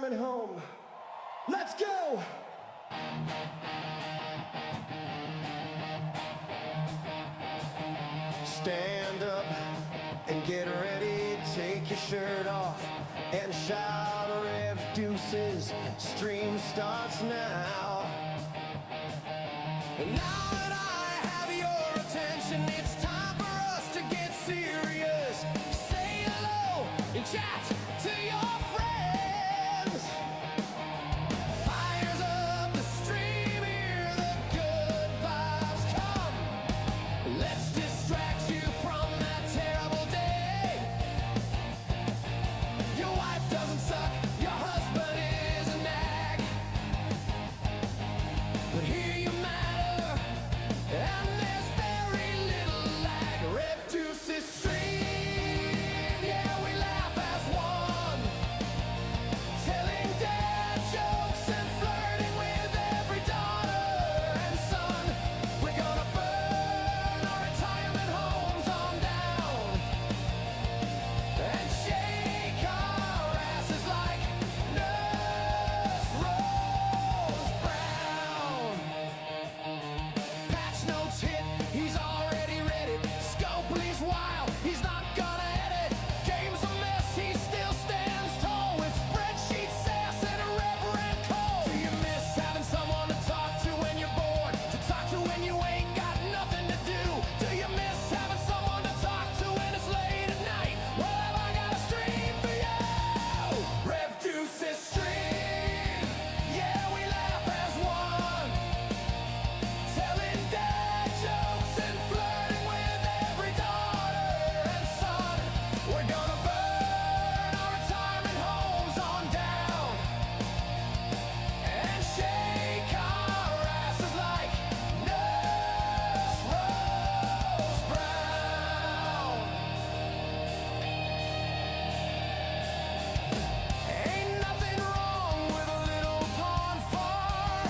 retirement home. Let's go! Stand up and get ready, take your shirt off and shout Rev Deuces. Stream starts now. And now that I have your attention, it's time for us to get serious. Say hello and chat to your friends. Fires up the stream, hear the good vibes come. Let's distract you from that terrible day. Your wife doesn't suck, your husband is a nag. But here you matter, and there's very little lag. Rev Deuces stream, yeah, we laugh as one. Telling dad jokes and flirting with every daughter and son. We're gonna burn our retirement homes on down and shake our asses like Nurse Rose Brown. Patch notes hit, he's already read it. Scopely's wild, he's not gonna edit. Game's a mess, he still stands tall with spreadsheet sass and a reverent call. Do you miss having someone to talk to when you're bored? To talk to when you ain't got nothing to do? Do you miss having someone to talk to when it's late at night? Well, have I got a stream for you? Rev Deuces stream, yeah, we laugh as one. Telling dad jokes and flirting with every daughter and son. We're gonna burn our retirement homes on down and shake our asses like Nurse Rose Brown. Ain't nothing wrong with a little pawn far.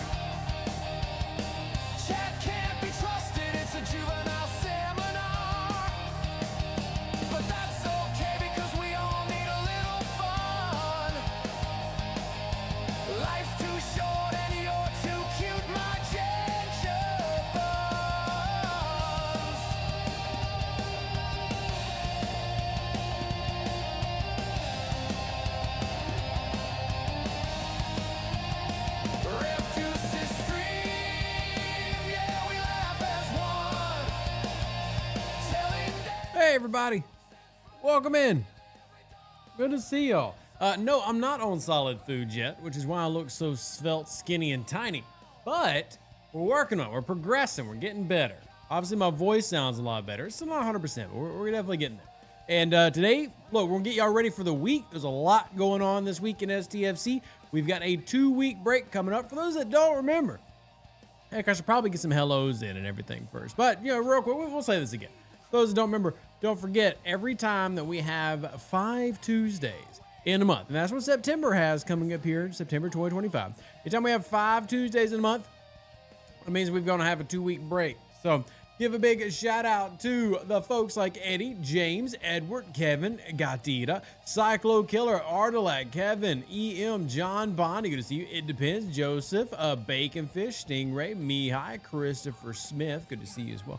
Chat can't be trusted, it's a juvenile seminar. But that's okay because we all need a little fun. Life's too short and you're too cute, my ginger buns. Rev Deuces stream, yeah, we laugh as one. Telling Hey everybody, welcome in. Good to see y'all. No, I'm not on solid food yet, which is why I look so svelte, skinny, and tiny. But we're working on it. We're progressing. We're getting better. Obviously, my voice sounds a lot better. It's still not 100%, but we're definitely getting there. And today, look, we're gonna get y'all ready for the week. There's a lot going on this week in STFC. We've got a 2-week break coming up. For those that don't remember, heck, I should probably get some hellos in and everything first. But, you know, real quick, we'll say this again. Those that don't remember, don't forget, every time that we have 5 Tuesdays in a month, and that's what September has coming up here, September 2025. Every time we have 5 Tuesdays in a month, it means we're going to have a 2-week break. So give a big shout out to the folks like Eddie, James, Edward, Kevin, Gatita, Cyclo Killer, Artilac, Kevin, EM, John, Bonnie, good to see you. It Depends, Joseph, Baconfish, Stingray, Mihai, Christopher Smith, good to see you as well.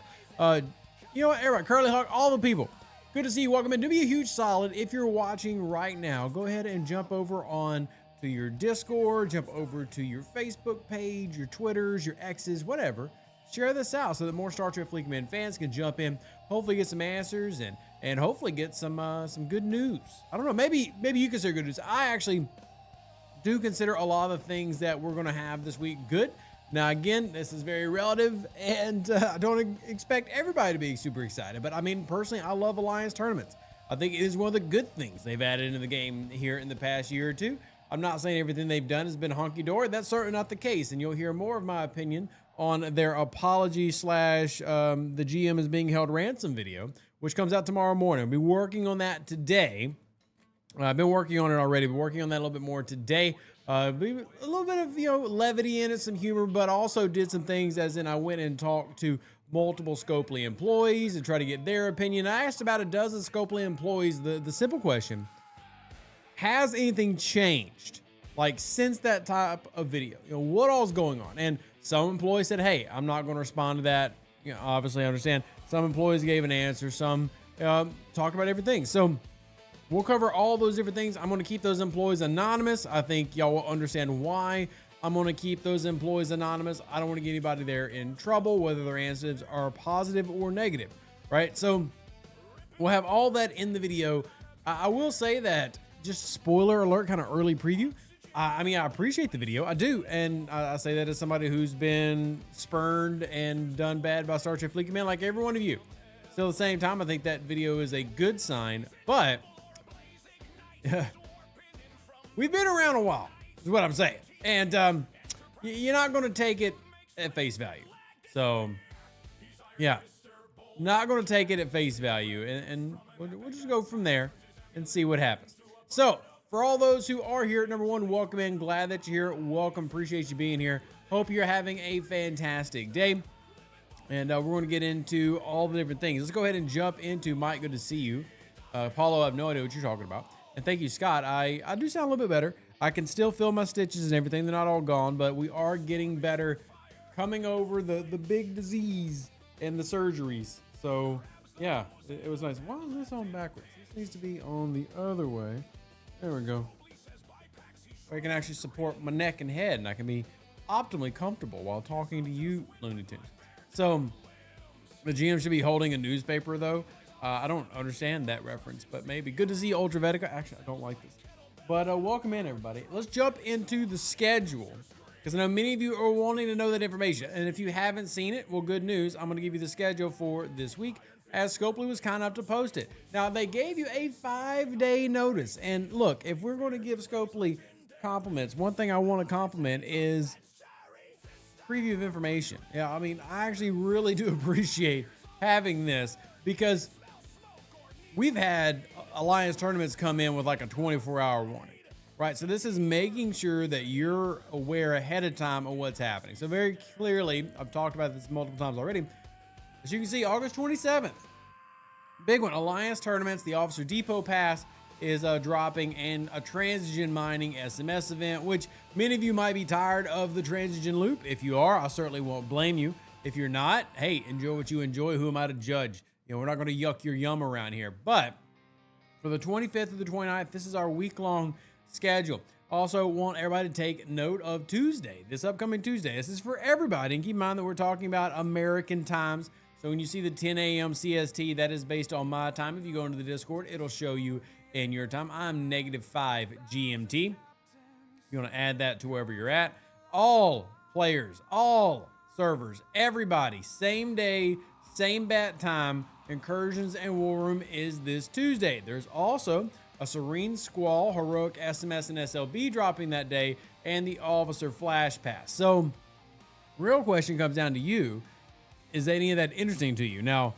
You know what, everybody, Curly Hawk, all the people, good to see you. Welcome in. Do me a huge solid. If you're watching right now, go ahead and jump over on to your Discord, jump over to your Facebook page, your Twitters, your X's, whatever. Share this out so that more Star Trek Fleek Men fans can jump in, hopefully get some answers and hopefully get some good news. I don't know, maybe you consider good news. I actually do consider a lot of the things that we're going to have this week good. Now, again, this is very relative, and I don't expect everybody to be super excited. But, I mean, personally, I love Alliance tournaments. I think it is one of the good things they've added into the game here in the past year or two. I'm not saying everything they've done has been honky-dory. That's certainly not the case, and you'll hear more of my opinion on their apology / the GM is being held ransom video, which comes out tomorrow morning. I'll be working on that today. I've been working on it already, but working on that a little bit more today. A little bit of, levity in it, some humor, but also did some things as in I went and talked to multiple Scopely employees and tried to get their opinion. I asked about a dozen Scopely employees the simple question: has anything changed like since that type of video, what all's going on. And some employees said, hey, I'm not going to respond to that. Obviously I understand. Some employees gave an answer. Some talk about everything. So we'll cover all those different things. I'm going to keep those employees anonymous. I think y'all will understand why I'm going to keep those employees anonymous. I don't want to get anybody there in trouble, whether their answers are positive or negative, right? So we'll have all that in the video. I will say that, just spoiler alert, kind of early preview. I mean, I appreciate the video. I do. And I say that as somebody who's been spurned and done bad by Star Trek Fleet Command, like every one of you. Still at the same time, I think that video is a good sign, but we've been around a while, is what I'm saying. And you're not going to take it at face value. So, yeah, not going to take it at face value. And we'll just go from there and see what happens. So, for all those who are here, number one, welcome in. Glad that you're here. Welcome. Appreciate you being here. Hope you're having a fantastic day. And we're going to get into all the different things. Let's go ahead and jump into Mike. Good to see you. Paulo, I have no idea what you're talking about. And thank you, Scott. I do sound a little bit better. I can still feel my stitches and everything. They're not all gone, but we are getting better coming over the big disease and the surgeries. So, yeah, it was nice. Why is this on backwards? This needs to be on the other way. There we go. I can actually support my neck and head, and I can be optimally comfortable while talking to you, Looney Tunes. So, the GM should be holding a newspaper, though. I don't understand that reference, but maybe. Good to see Ultravetica. Actually, I don't like this. But welcome in, everybody. Let's jump into the schedule, because I know many of you are wanting to know that information. And if you haven't seen it, well, good news. I'm going to give you the schedule for this week, as Scopely was kind enough to post it. Now, they gave you a 5-day notice. And look, if we're going to give Scopely compliments, one thing I want to compliment is preview of information. Yeah, I mean, I actually really do appreciate having this, because we've had Alliance tournaments come in with like a 24-hour warning, right? So this is making sure that you're aware ahead of time of what's happening. So very clearly, I've talked about this multiple times already. As you can see, August 27th, big one, Alliance tournaments. The Officer Depot Pass is dropping, and a Transigen Mining SMS event, which many of you might be tired of the Transigen loop. If you are, I certainly won't blame you. If you're not, hey, enjoy what you enjoy. Who am I to judge? We're not going to yuck your yum around here. But for the 25th to the 29th, this is our week-long schedule. Also want everybody to take note of Tuesday, this upcoming Tuesday. This is for everybody. And keep in mind that we're talking about American times. So when you see the 10 a.m. CST, that is based on my time. If you go into the Discord, it'll show you in your time. I'm -5 GMT. If you want to add that to wherever you're at. All players, all servers, everybody, same day, same bat time. Incursions and War Room is this Tuesday. There's also a Serene Squall, Heroic SMS and SLB dropping that day, and the Officer Flash Pass. So, real question comes down to you. Is any of that interesting to you? Now,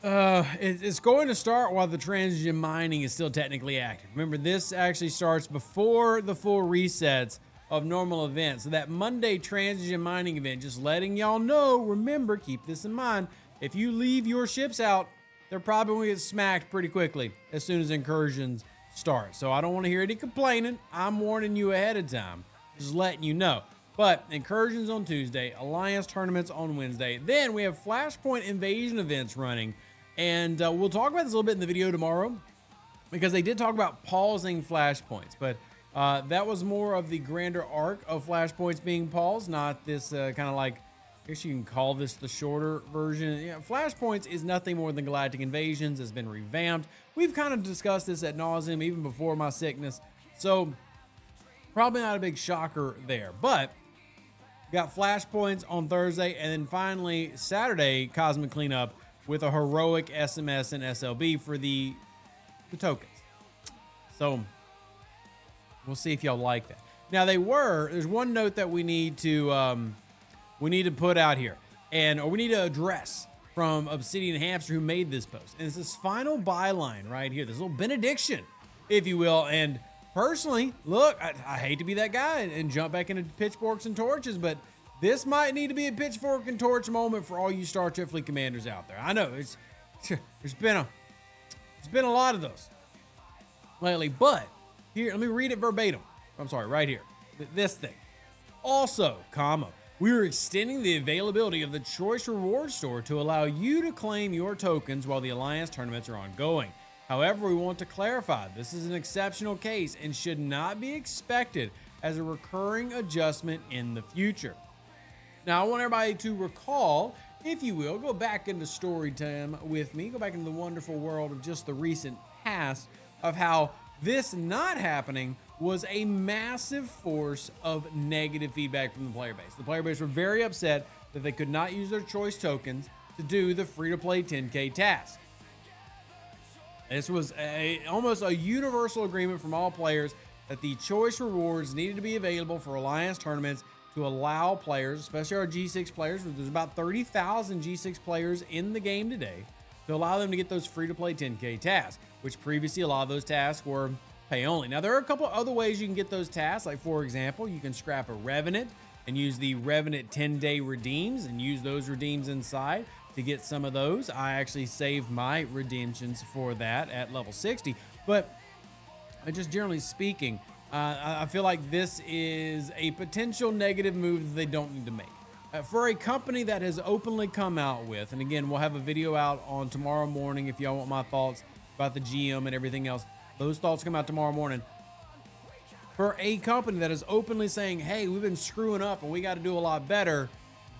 it's going to start while the Transigen Mining is still technically active. Remember, this actually starts before the full resets of normal events. So that Monday Transigen Mining event, just letting y'all know, remember, keep this in mind, if you leave your ships out, they're probably going to get smacked pretty quickly as soon as incursions start. So I don't want to hear any complaining. I'm warning you ahead of time, just letting you know. But incursions on Tuesday, Alliance tournaments on Wednesday. Then we have Flashpoint invasion events running. And we'll talk about this a little bit in the video tomorrow, because they did talk about pausing Flashpoints. But that was more of the grander arc of Flashpoints being paused, not this kind of like, I guess you can call this the shorter version. Yeah, Flashpoints is nothing more than Galactic Invasions. It's been revamped. We've kind of discussed this ad nauseum even before my sickness. So probably not a big shocker there. But got Flashpoints on Thursday. And then finally, Saturday, Cosmic Cleanup with a Heroic SMS and SLB for the tokens. So we'll see if y'all like that. Now there's one note that we need to put out here, or we need to address from Obsidian Hamster, who made this post. And it's this final byline right here, this little benediction, if you will. And personally, look, I hate to be that guy and jump back into pitchforks and torches, but this might need to be a pitchfork and torch moment for all you Star Trek Fleet commanders out there. I know there's been a lot of those lately, but Here, let me read it verbatim. I'm sorry, right here. This thing. Also, comma, we are extending the availability of the Choice Reward Store to allow you to claim your tokens while the Alliance tournaments are ongoing. However, we want to clarify this is an exceptional case and should not be expected as a recurring adjustment in the future. Now, I want everybody to recall, if you will, go back into story time with me, go back into the wonderful world of just the recent past of how this not happening was a massive force of negative feedback from the player base. The player base were very upset that they could not use their choice tokens to do the free-to-play 10K task. This was almost a universal agreement from all players that the choice rewards needed to be available for Alliance tournaments to allow players, especially our G6 players, there's about 30,000 G6 players in the game today, to allow them to get those free-to-play 10K tasks, which previously a lot of those tasks were pay only. Now, there are a couple other ways you can get those tasks, like for example, you can scrap a Revenant and use the Revenant 10-day redeems and use those redeems inside to get some of those. I actually saved my redemptions for that at level 60, but just generally speaking, I feel like this is a potential negative move that they don't need to make. For a company that has openly come out with, and again, we'll have a video out on tomorrow morning if y'all want my thoughts about the GM and everything else. Those thoughts come out tomorrow morning. For a company that is openly saying, hey, we've been screwing up and we got to do a lot better,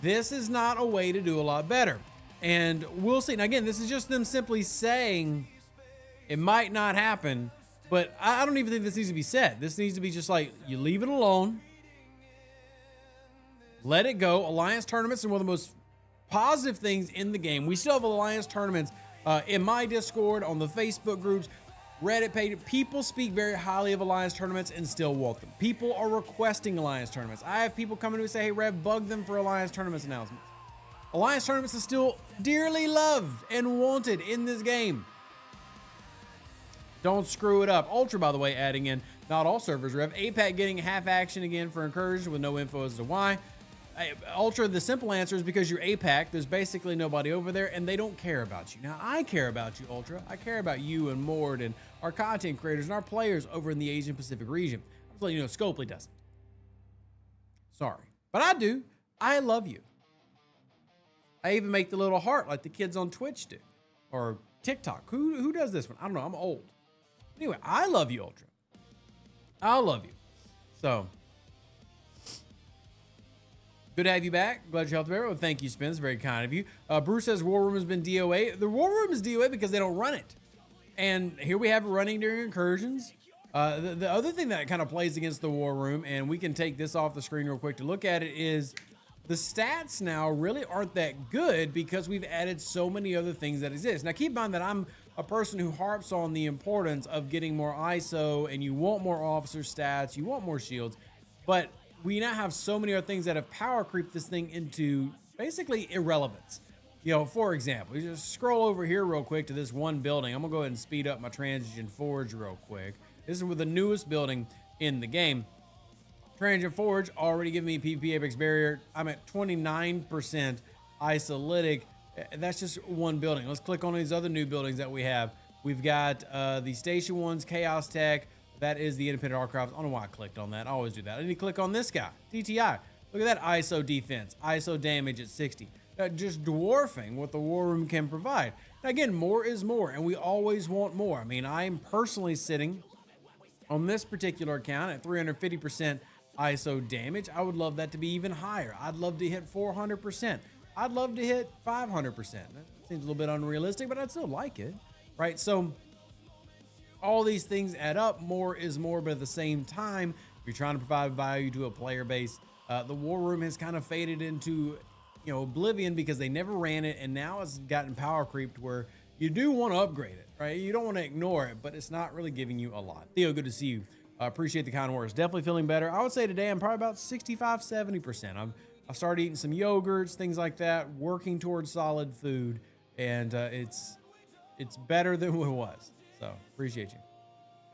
this is not a way to do a lot better. And we'll see. Now, again, this is just them simply saying it might not happen. But I don't even think this needs to be said. This needs to be just like, you leave it alone. Let it go. Alliance tournaments are one of the most positive things in the game. We still have Alliance tournaments in my Discord, on the Facebook groups, Reddit page. People speak very highly of Alliance tournaments and still want them. People are requesting Alliance tournaments. I have people coming to me and say, hey, Rev, bug them for Alliance tournaments announcements. Alliance tournaments is still dearly loved and wanted in this game. Don't screw it up. Ultra, by the way, adding in, not all servers, Rev. APAC getting half action again for Incursion with no info as to why. Ultra, the simple answer is because you're APAC. There's basically nobody over there, and they don't care about you. Now, I care about you, Ultra. I care about you and Mord and our content creators and our players over in the Asian Pacific region. I'm just letting you know, Scopely doesn't. Sorry. But I do. I love you. I even make the little heart like the kids on Twitch do. Or TikTok. Who does this one? I don't know. I'm old. Anyway, I love you, Ultra. I love you. So, good to have you back. Glad you're healthy. Well, thank you, Spence. Very kind of you. Bruce says War Room has been DOA. The War Room is DOA because they don't run it. And here we have it running during incursions. The other thing that kind of plays against the War Room, and we can take this off the screen real quick to look at it, is the stats now really aren't that good because we've added so many other things that exist. Now, keep in mind that I'm a person who harps on the importance of getting more ISO, and you want more officer stats, you want more shields, but we now have so many other things that have power creeped this thing into basically irrelevance. You know, for example, you just scroll over here real quick to this one building. I'm gonna go ahead and speed up my Transition Forge real quick. This is with the newest building in the game. Transition Forge already giving me PvP Apex Barrier. I'm at 29% isolytic. That's just one building. Let's click on these other new buildings that we have. We've got the Station 1's Chaos Tech. That is the Independent Archives. I don't know why I clicked on that. I always do that. I need to click on this guy, TTI. Look at that ISO defense, ISO damage at 60. Just dwarfing what the War Room can provide. Now, again, more is more, and we always want more. I mean, I'm personally sitting on this particular account at 350% ISO damage. I would love that to be even higher. I'd love to hit 400%. I'd love to hit 500%. That seems a little bit unrealistic, but I'd still like it, right? So all these things add up. More is more, but at the same time, if you're trying to provide value to a player base, the War Room has kind of faded into, you know, oblivion because they never ran it, and now it's gotten power creeped where you do want to upgrade it, right? You don't want to ignore it, but it's not really giving you a lot. Theo, good to see you. Appreciate the kind words. Definitely feeling better. I would say today I'm probably about 65, 70%. I started eating some yogurts, things like that, working towards solid food, and it's better than what it was. So appreciate you.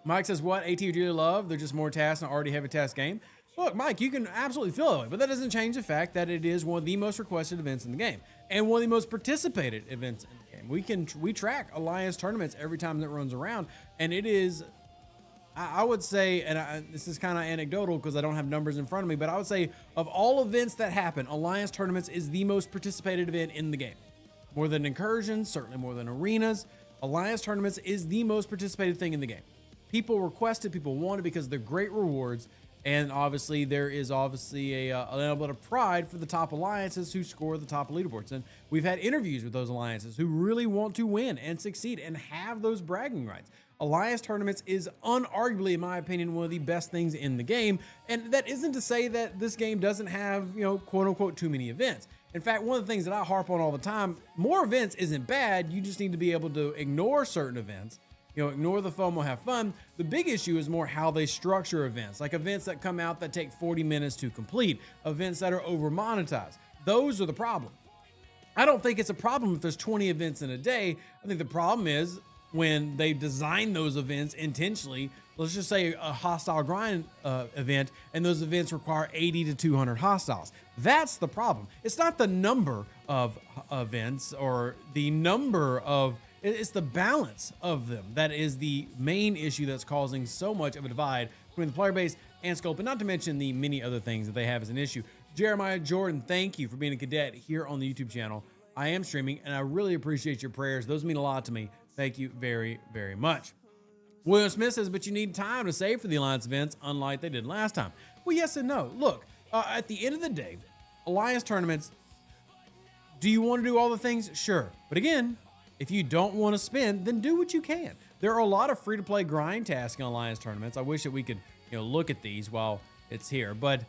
Mike says, what? AT do you love? They're just more tasks and already have a task game. Look, Mike, you can absolutely feel that way, but that doesn't change the fact that it is one of the most requested events in the game and one of the most participated events in the game. We track Alliance tournaments every time that runs around, and it is, I would say, and this is kind of anecdotal because I don't have numbers in front of me, but I would say of all events that happen, Alliance Tournaments is the most participated event in the game. More than incursions, certainly more than arenas. Alliance Tournaments is the most participated thing in the game. People request it, people want it because they're great rewards. And obviously, there is obviously a little bit of pride for the top alliances who score the top leaderboards. And we've had interviews with those alliances who really want to win and succeed and have those bragging rights. Alliance Tournaments is unarguably, in my opinion, one of the best things in the game. And that isn't to say that this game doesn't have, quote unquote, too many events. In fact, one of the things that I harp on all the time, more events isn't bad. You just need to be able to ignore certain events. Ignore the FOMO, have fun. The big issue is more how they structure events, like events that come out that take 40 minutes to complete, events that are over monetized. Those are the problem. I don't think it's a problem if there's 20 events in a day. I think the problem is when they design those events intentionally. Let's just say a hostile grind event, and those events require 80 to 200 hostiles. That's the problem. It's not the number of events or the number of, it's the balance of them that is the main issue that's causing so much of a divide between the player base and scope, and not to mention the many other things that they have as an issue. Jeremiah Jordan, thank you for being a cadet here on the YouTube channel. I am streaming, and I really appreciate your prayers. Those mean a lot to me. Thank you very, very much. William Smith says, but you need time to save for the Alliance events, unlike they did last time. Well, yes and no. Look, at the end of the day, Alliance tournaments, do you want to do all the things? Sure. But again, if you don't want to spend, then do what you can. There are a lot of free-to-play grind tasks in Alliance tournaments. I wish that we could, look at these while it's here. But,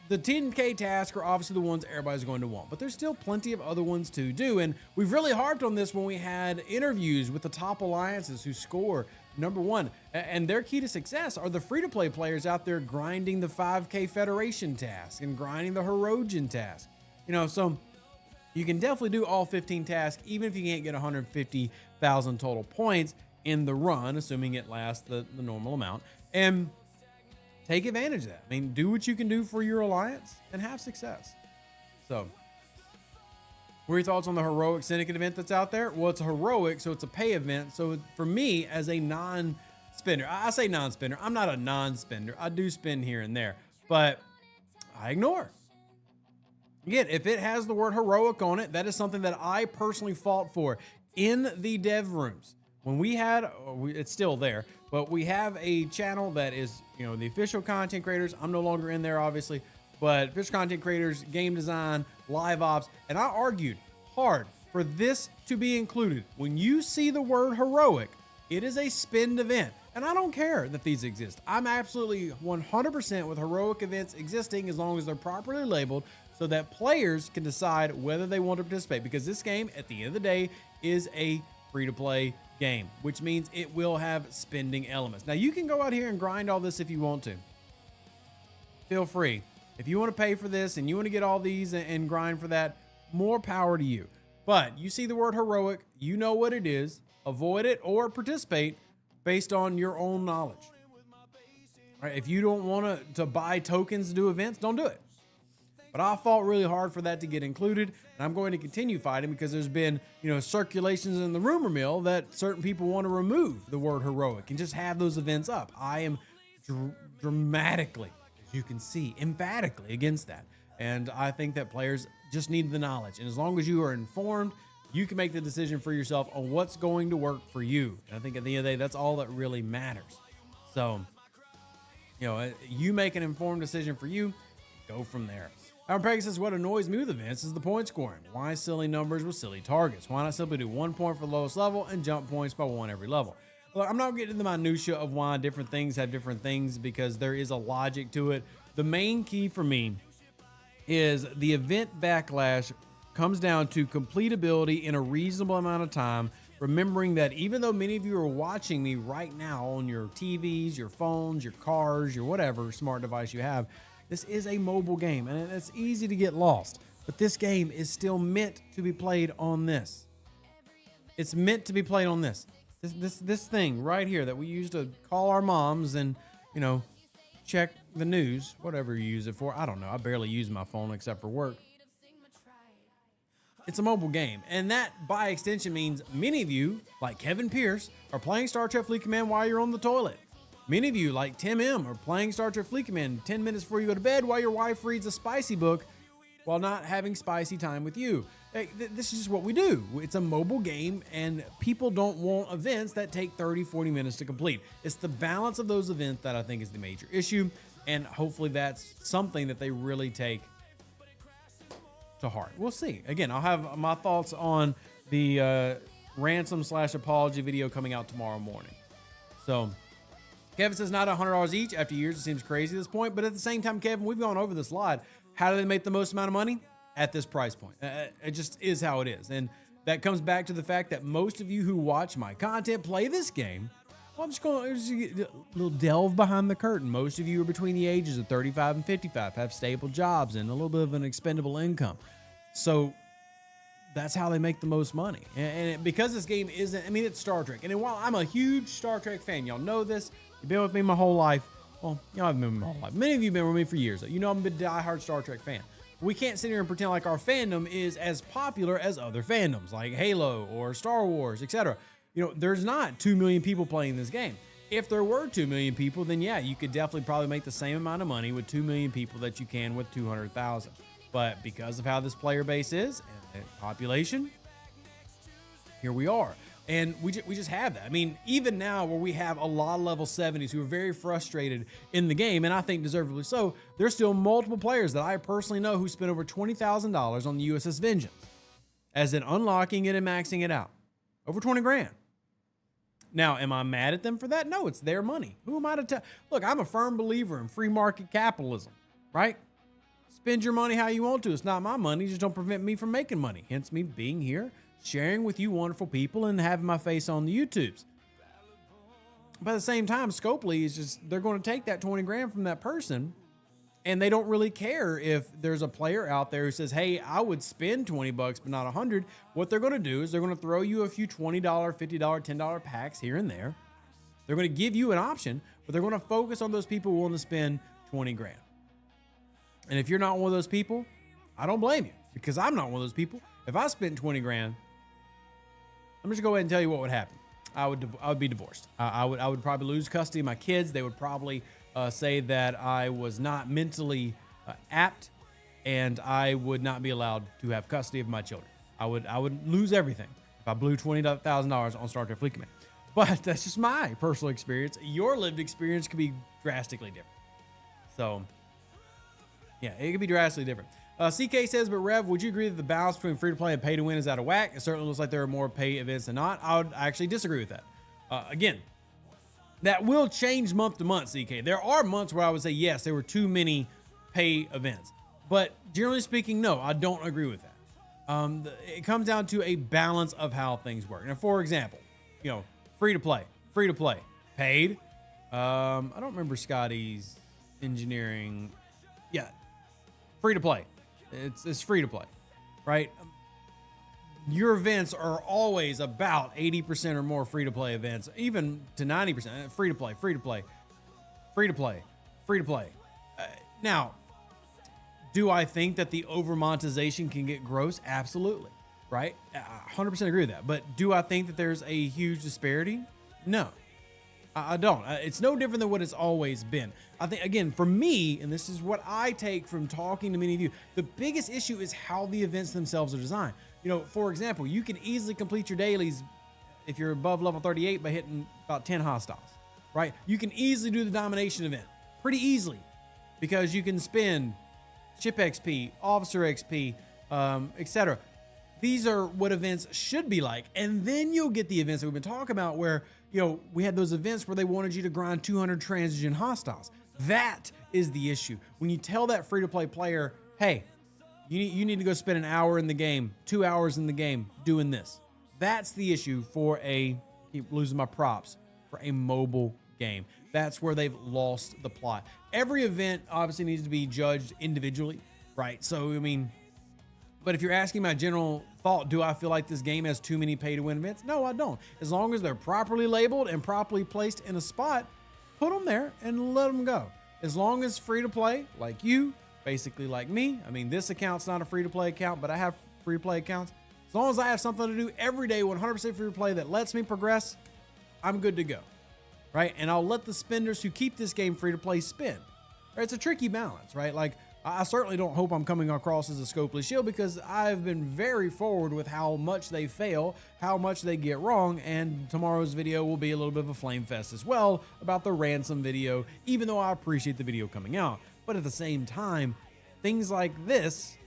the 10K tasks are obviously the ones everybody's going to want, but there's still plenty of other ones to do. And we've really harped on this when we had interviews with the top alliances who score number one. And their key to success are the free-to-play players out there grinding the 5K Federation task and grinding the Heroian task. So you can definitely do all 15 tasks, even if you can't get 150,000 total points in the run, assuming it lasts the normal amount. And take advantage of that. I mean, do what you can do for your alliance and have success. So, what are your thoughts on the Heroic Syndicate event that's out there? Well, it's a heroic, so it's a pay event. So for me, as a non-spender, I say non-spender. I'm not a non-spender. I do spend here and there, but I ignore. Again, if it has the word heroic on it, that is something that I personally fought for in the dev rooms. When we had, it's still there, but we have a channel that is, the official content creators. I'm no longer in there, obviously, but official content creators, game design, live ops, and I argued hard for this to be included. When you see the word heroic, it is a spend event, and I don't care that these exist. I'm absolutely 100% with heroic events existing as long as they're properly labeled so that players can decide whether they want to participate, because this game, at the end of the day, is a free-to-play game, which means it will have spending elements. Now, you can go out here and grind all this if you want to. Feel free. If you want to pay for this and you want to get all these and grind for that, more power to you. But you see the word heroic, you know what it is. Avoid it or participate based on your own knowledge. All right, if you don't want to buy tokens to do events, don't do it. But I fought really hard for that to get included, and I'm going to continue fighting because there's been, circulations in the rumor mill that certain people want to remove the word heroic and just have those events up. I am dramatically, as you can see, emphatically against that. And I think that players just need the knowledge. And as long as you are informed, you can make the decision for yourself on what's going to work for you. And I think at the end of the day, that's all that really matters. So, you make an informed decision for you, go from there. Aaron Pegg says, what annoys me with events is the point scoring. Why silly numbers with silly targets? Why not simply do 1 point for the lowest level and jump points by 1 every level? Look, I'm not getting into the minutia of why different things have different things because there is a logic to it. The main key for me is the event backlash comes down to completability in a reasonable amount of time, remembering that even though many of you are watching me right now on your TVs, your phones, your cars, your whatever smart device you have, this is a mobile game, and it's easy to get lost. But this game is still meant to be played on this. It's meant to be played on this. This thing right here that we use to call our moms and, check the news, whatever you use it for. I don't know. I barely use my phone except for work. It's a mobile game. And that, by extension, means many of you, like Kevin Pierce, are playing Star Trek Fleet Command while you're on the toilet. Many of you, like Tim M., are playing Star Trek Fleet Command 10 minutes before you go to bed while your wife reads a spicy book while not having spicy time with you. Hey, this is just what we do. It's a mobile game, and people don't want events that take 30, 40 minutes to complete. It's the balance of those events that I think is the major issue, and hopefully that's something that they really take to heart. We'll see. Again, I'll have my thoughts on the ransom/apology video coming out tomorrow morning. So Kevin says not $100 each. After years, it seems crazy at this point. But at the same time, Kevin, we've gone over this slide. How do they make the most amount of money? At this price point. It just is how it is. And that comes back to the fact that most of you who watch my content play this game. Well, I'm just going to get a little delve behind the curtain. Most of you are between the ages of 35 and 55, have stable jobs and a little bit of an expendable income. So that's how they make the most money. And because this game isn't, I mean, it's Star Trek. And while I'm a huge Star Trek fan, y'all know this, you've been with me my whole life. Well, y'all haven't been with me my whole life. Many of you have been with me for years. You know I'm a diehard Star Trek fan. We can't sit here and pretend like our fandom is as popular as other fandoms like Halo or Star Wars, etc. You know, there's not 2 million people playing this game. If there were 2 million people, then yeah, you could definitely probably make the same amount of money with 2 million people that you can with 200,000. But because of how this player base is and the population, here we are. And we just have that. I mean, even now where we have a lot of level 70s who are very frustrated in the game, and I think deservedly so, there's still multiple players that I personally know who spent over $20,000 on the USS Vengeance, as in unlocking it and maxing it out. Over 20 grand. Now, am I mad at them for that? No, it's their money. Who am I to tell? Look, I'm a firm believer in free market capitalism, right? Spend your money how you want to. It's not my money. Just don't prevent me from making money. Hence me being here, sharing with you wonderful people and having my face on the YouTubes. But at the same time, Scopely is just, they're going to take that 20 grand from that person, and they don't really care if there's a player out there who says, hey, I would spend 20 bucks, but not 100. What they're going to do is they're going to throw you a few $20, $50, $10 packs here and there. They're going to give you an option, but they're going to focus on those people willing to spend 20 grand. And if you're not one of those people, I don't blame you, because I'm not one of those people. If I spent 20 grand, I'm just going to go ahead and tell you what would happen. I would be divorced. I would probably lose custody of my kids. They would probably say that I was not mentally apt, and I would not be allowed to have custody of my children. I would lose everything if I blew $20,000 on Star Trek Fleet Command. But that's just my personal experience. Your lived experience could be drastically different. So, yeah, it could be drastically different. CK says, but Rev, would you agree that the balance between free-to-play and pay-to-win is out of whack? It certainly looks like there are more pay events than not. I would actually disagree with that. Again, that will change month to month, CK. There are months where I would say, yes, there were too many pay events. But generally speaking, no, I don't agree with that. It comes down to a balance of how things work. Now, for example, you know, free-to-play, paid. I don't remember Scotty's engineering. Yeah, free-to-play. It's free to play, right? Your events are always about 80% or more free to play events, even to 90% free to play. Now, do I think that the over monetization can get gross? Absolutely, right? 100% agree with that. But do I think that there's a huge disparity? No, I don't. It's no different than what it's always been. I think, again, for me, and this is what I take from talking to many of you, the biggest issue is how the events themselves are designed. You know, for example, you can easily complete your dailies if you're above level 38 by hitting about 10 hostiles, right? You can easily do the domination event pretty easily because you can spend ship XP, officer XP, etc. These are what events should be like. And then you'll get the events that we've been talking about where, you know, we had those events where they wanted you to grind 200 transition hostiles. That is the issue. When you tell that free-to-play player, hey, you need to go spend an hour in the game, 2 hours in the game doing this. That's the issue for keep losing my props, for a mobile game. That's where they've lost the plot. Every event obviously needs to be judged individually, right? So, I mean, but if you're asking my general thought, do I feel like this game has too many pay-to-win events? No, I don't. As long as they're properly labeled and properly placed in a spot, put them there and let them go. As long as free-to-play, like you, basically like me. I mean, this account's not a free-to-play account, but I have free-to-play accounts. As long as I have something to do every day, 100% free to play that lets me progress, I'm good to go, right? And I'll let the spenders who keep this game free to play spend. Right? It's a tricky balance, right? Like, I certainly don't hope I'm coming across as a Scopely shield, because I've been very forward with how much they fail, how much they get wrong, and tomorrow's video will be a little bit of a flame fest as well about the ransom video, even though I appreciate the video coming out. But at the same time, things like this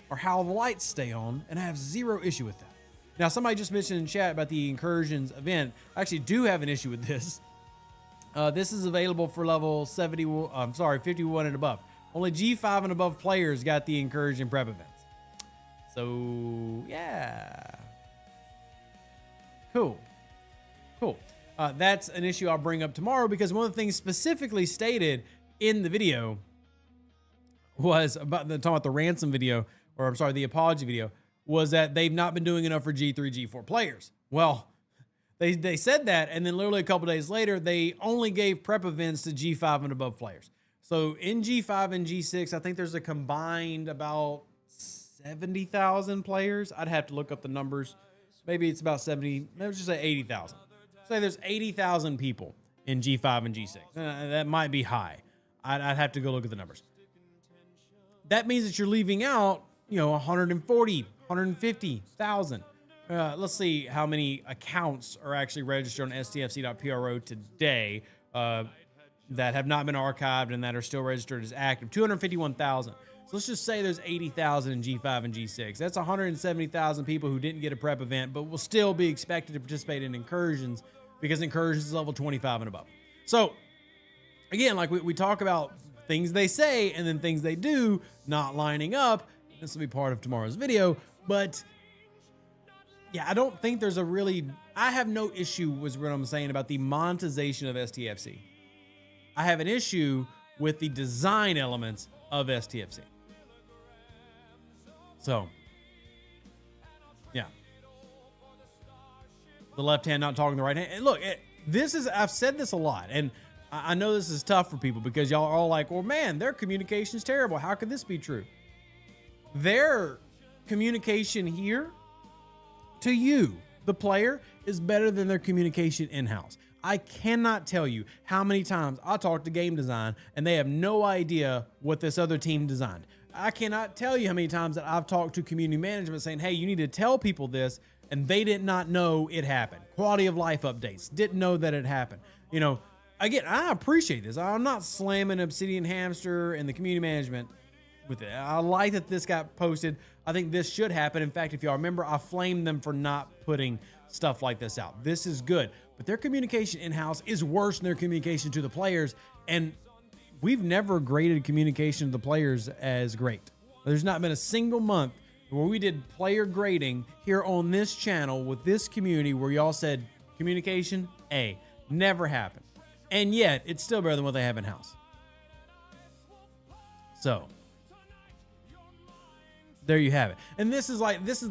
are how the lights stay on, and I have zero issue with that. Now, somebody just mentioned in chat about the Incursions event. I actually do have an issue with this. This is available for level 51 and above. Only G5 and above players got the Incursion prep events. So, yeah. Cool. That's an issue I'll bring up tomorrow, because one of the things specifically stated in the video was talking about the ransom video, or I'm sorry, the apology video, was that they've not been doing enough for G3, G4 players. Well, they said that, and then literally a couple days later, they only gave prep events to G5 and above players. So in G5 and G6, I think there's a combined about 70,000 players. I'd have to look up the numbers. Maybe it's about 70, maybe just say 80,000. Say there's 80,000 people in G5 and G6. That might be high. I'd have to go look at the numbers. That means that you're leaving out, 140, 150,000. Let's see how many accounts are actually registered on stfc.pro today that have not been archived and that are still registered as active. 251,000. So let's just say there's 80,000 in G5 and G6. That's 170,000 people who didn't get a prep event, but will still be expected to participate in Incursions, because Incursions is level 25 and above. So again, like we talk about things they say and then things they do not lining up. This will be part of tomorrow's video, but yeah, I don't think there's I have no issue with what I'm saying about the monetization of STFC. I have an issue with the design elements of STFC. So, yeah. The left hand not talking the right hand. And look, I've said this a lot, and I know this is tough for people, because y'all are all like, well, man, their communication's terrible. How could this be true? Their communication here to you, the player, is better than their communication in-house. I cannot tell you how many times I talk to game design and they have no idea what this other team designed. I cannot tell you how many times that I've talked to community management saying, hey, you need to tell people this, and they did not know it happened. Quality of life updates, didn't know that it happened. Again, I appreciate this. I'm not slamming Obsidian Hamster and the community management with it. I like that this got posted. I think this should happen. In fact, if y'all remember, I flamed them for not putting stuff like this out. This is good, but their communication in-house is worse than their communication to the players, and we've never graded communication to the players as great. There's not been a single month where we did player grading here on this channel with this community where y'all said communication A. Never happened. And yet, it's still better than what they have in-house. So, there you have it. And this is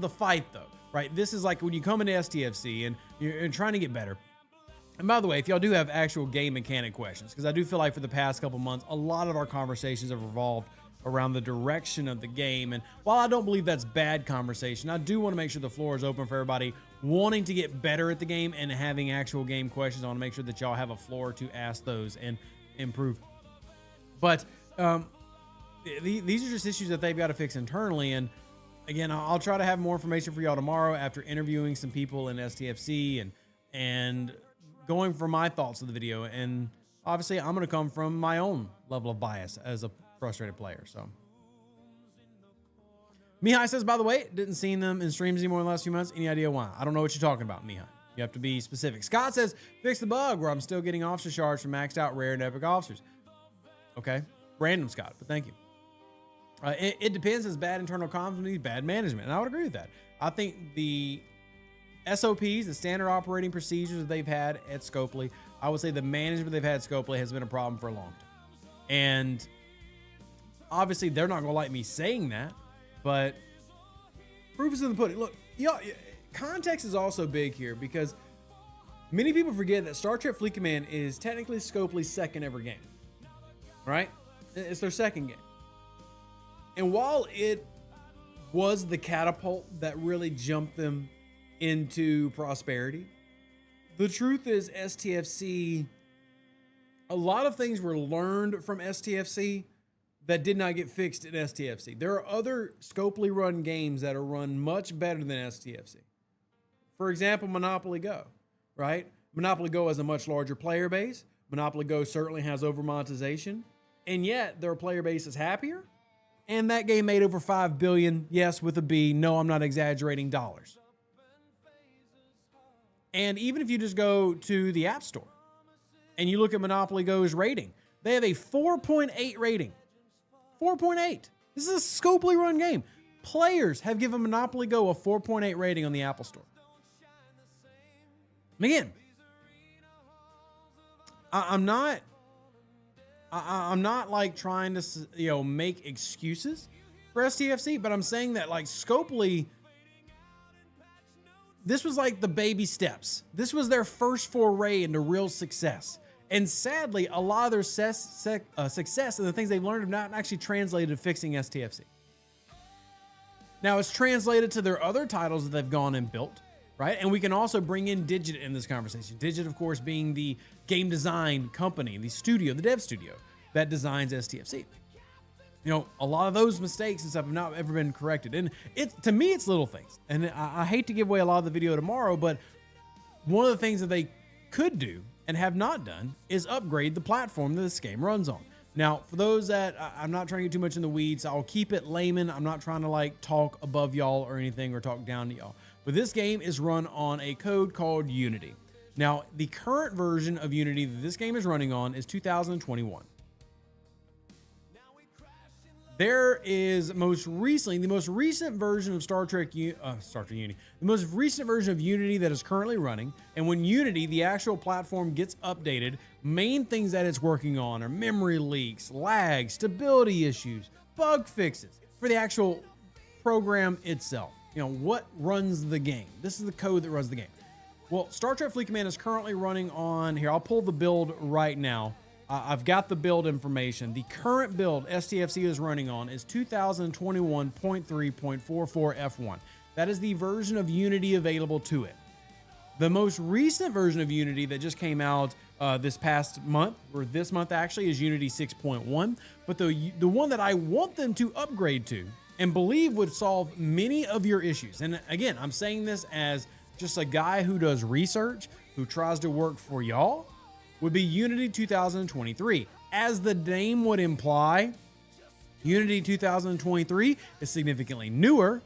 the fight, though, right? This is like when you come into STFC and you're trying to get better. And by the way, if y'all do have actual game mechanic questions, because I do feel like for the past couple months, a lot of our conversations have revolved around the direction of the game. And while I don't believe that's bad conversation, I do want to make sure the floor is open for everybody wanting to get better at the game and having actual game questions. I want to make sure that y'all have a floor to ask those and improve. But these are just issues that they've got to fix internally. And again, I'll try to have more information for y'all tomorrow after interviewing some people in STFC and going for my thoughts of the video. And obviously, I'm going to come from my own level of bias as a frustrated player. So, Mihai says, by the way, didn't see them in streams anymore in the last few months. Any idea why? I don't know what you're talking about, Mihai. You have to be specific. Scott says, fix the bug where I'm still getting officer shards from maxed out rare and epic officers. Okay. Random, Scott, but thank you. It depends. It's bad internal comms, bad management. And I would agree with that. I think the SOPs, the standard operating procedures that they've had at Scopely, I would say the management they've had at Scopely has been a problem for a long time. And obviously, they're not going to like me saying that, but proof is in the pudding. Look, context is also big here, because many people forget that Star Trek Fleet Command is technically Scopely's second ever game, right? It's their second game. And while it was the catapult that really jumped them into prosperity. The truth is, STFC, a lot of things were learned from STFC that did not get fixed at STFC. There are other scopely run games that are run much better than STFC. For example, Monopoly Go, right? Monopoly Go has a much larger player base. Monopoly Go certainly has over monetization, and yet their player base is happier. And that game made over 5 billion, yes, with a B. No, I'm not exaggerating, dollars. And even if you just go to the App Store and you look at Monopoly Go's rating, they have a 4.8 rating. 4.8. This is a scopely run game. Players have given Monopoly Go a 4.8 rating on the Apple Store. And again, I'm not like trying to, make excuses for STFC, but I'm saying that like scopely, this was like the baby steps. This was their first foray into real success. And sadly, a lot of their success and the things they've learned have not actually translated to fixing STFC. Now, it's translated to their other titles that they've gone and built, right? And we can also bring in Digit in this conversation. Digit, of course, being the game design company, the studio, the dev studio that designs STFC. A lot of those mistakes and stuff have not ever been corrected. And to me, it's little things. And I hate to give away a lot of the video tomorrow, but one of the things that they could do and have not done is upgrade the platform that this game runs on. Now, for those that I'm not trying to get too much in the weeds, I'll keep it layman. I'm not trying to like talk above y'all or anything or talk down to y'all. But this game is run on a code called Unity. Now, the current version of Unity that this game is running on is 2021. There is the most recent version of Star Trek Unity, the most recent version of Unity that is currently running. And when Unity, the actual platform, gets updated, main things that it's working on are memory leaks, lag, stability issues, bug fixes for the actual program itself. What runs the game. This is the code that runs the game. Well, Star Trek Fleet Command is currently running on here. I'll pull the build right now. I've got the build information. The current build STFC is running on is 2021.3.44 F1. That is the version of Unity available to it. The most recent version of Unity that just came out this past month, or this month actually, is Unity 6.1. But the one that I want them to upgrade to and believe would solve many of your issues. And again, I'm saying this as just a guy who does research, who tries to work for y'all, would be Unity 2023. As the name would imply, Unity 2023 is significantly newer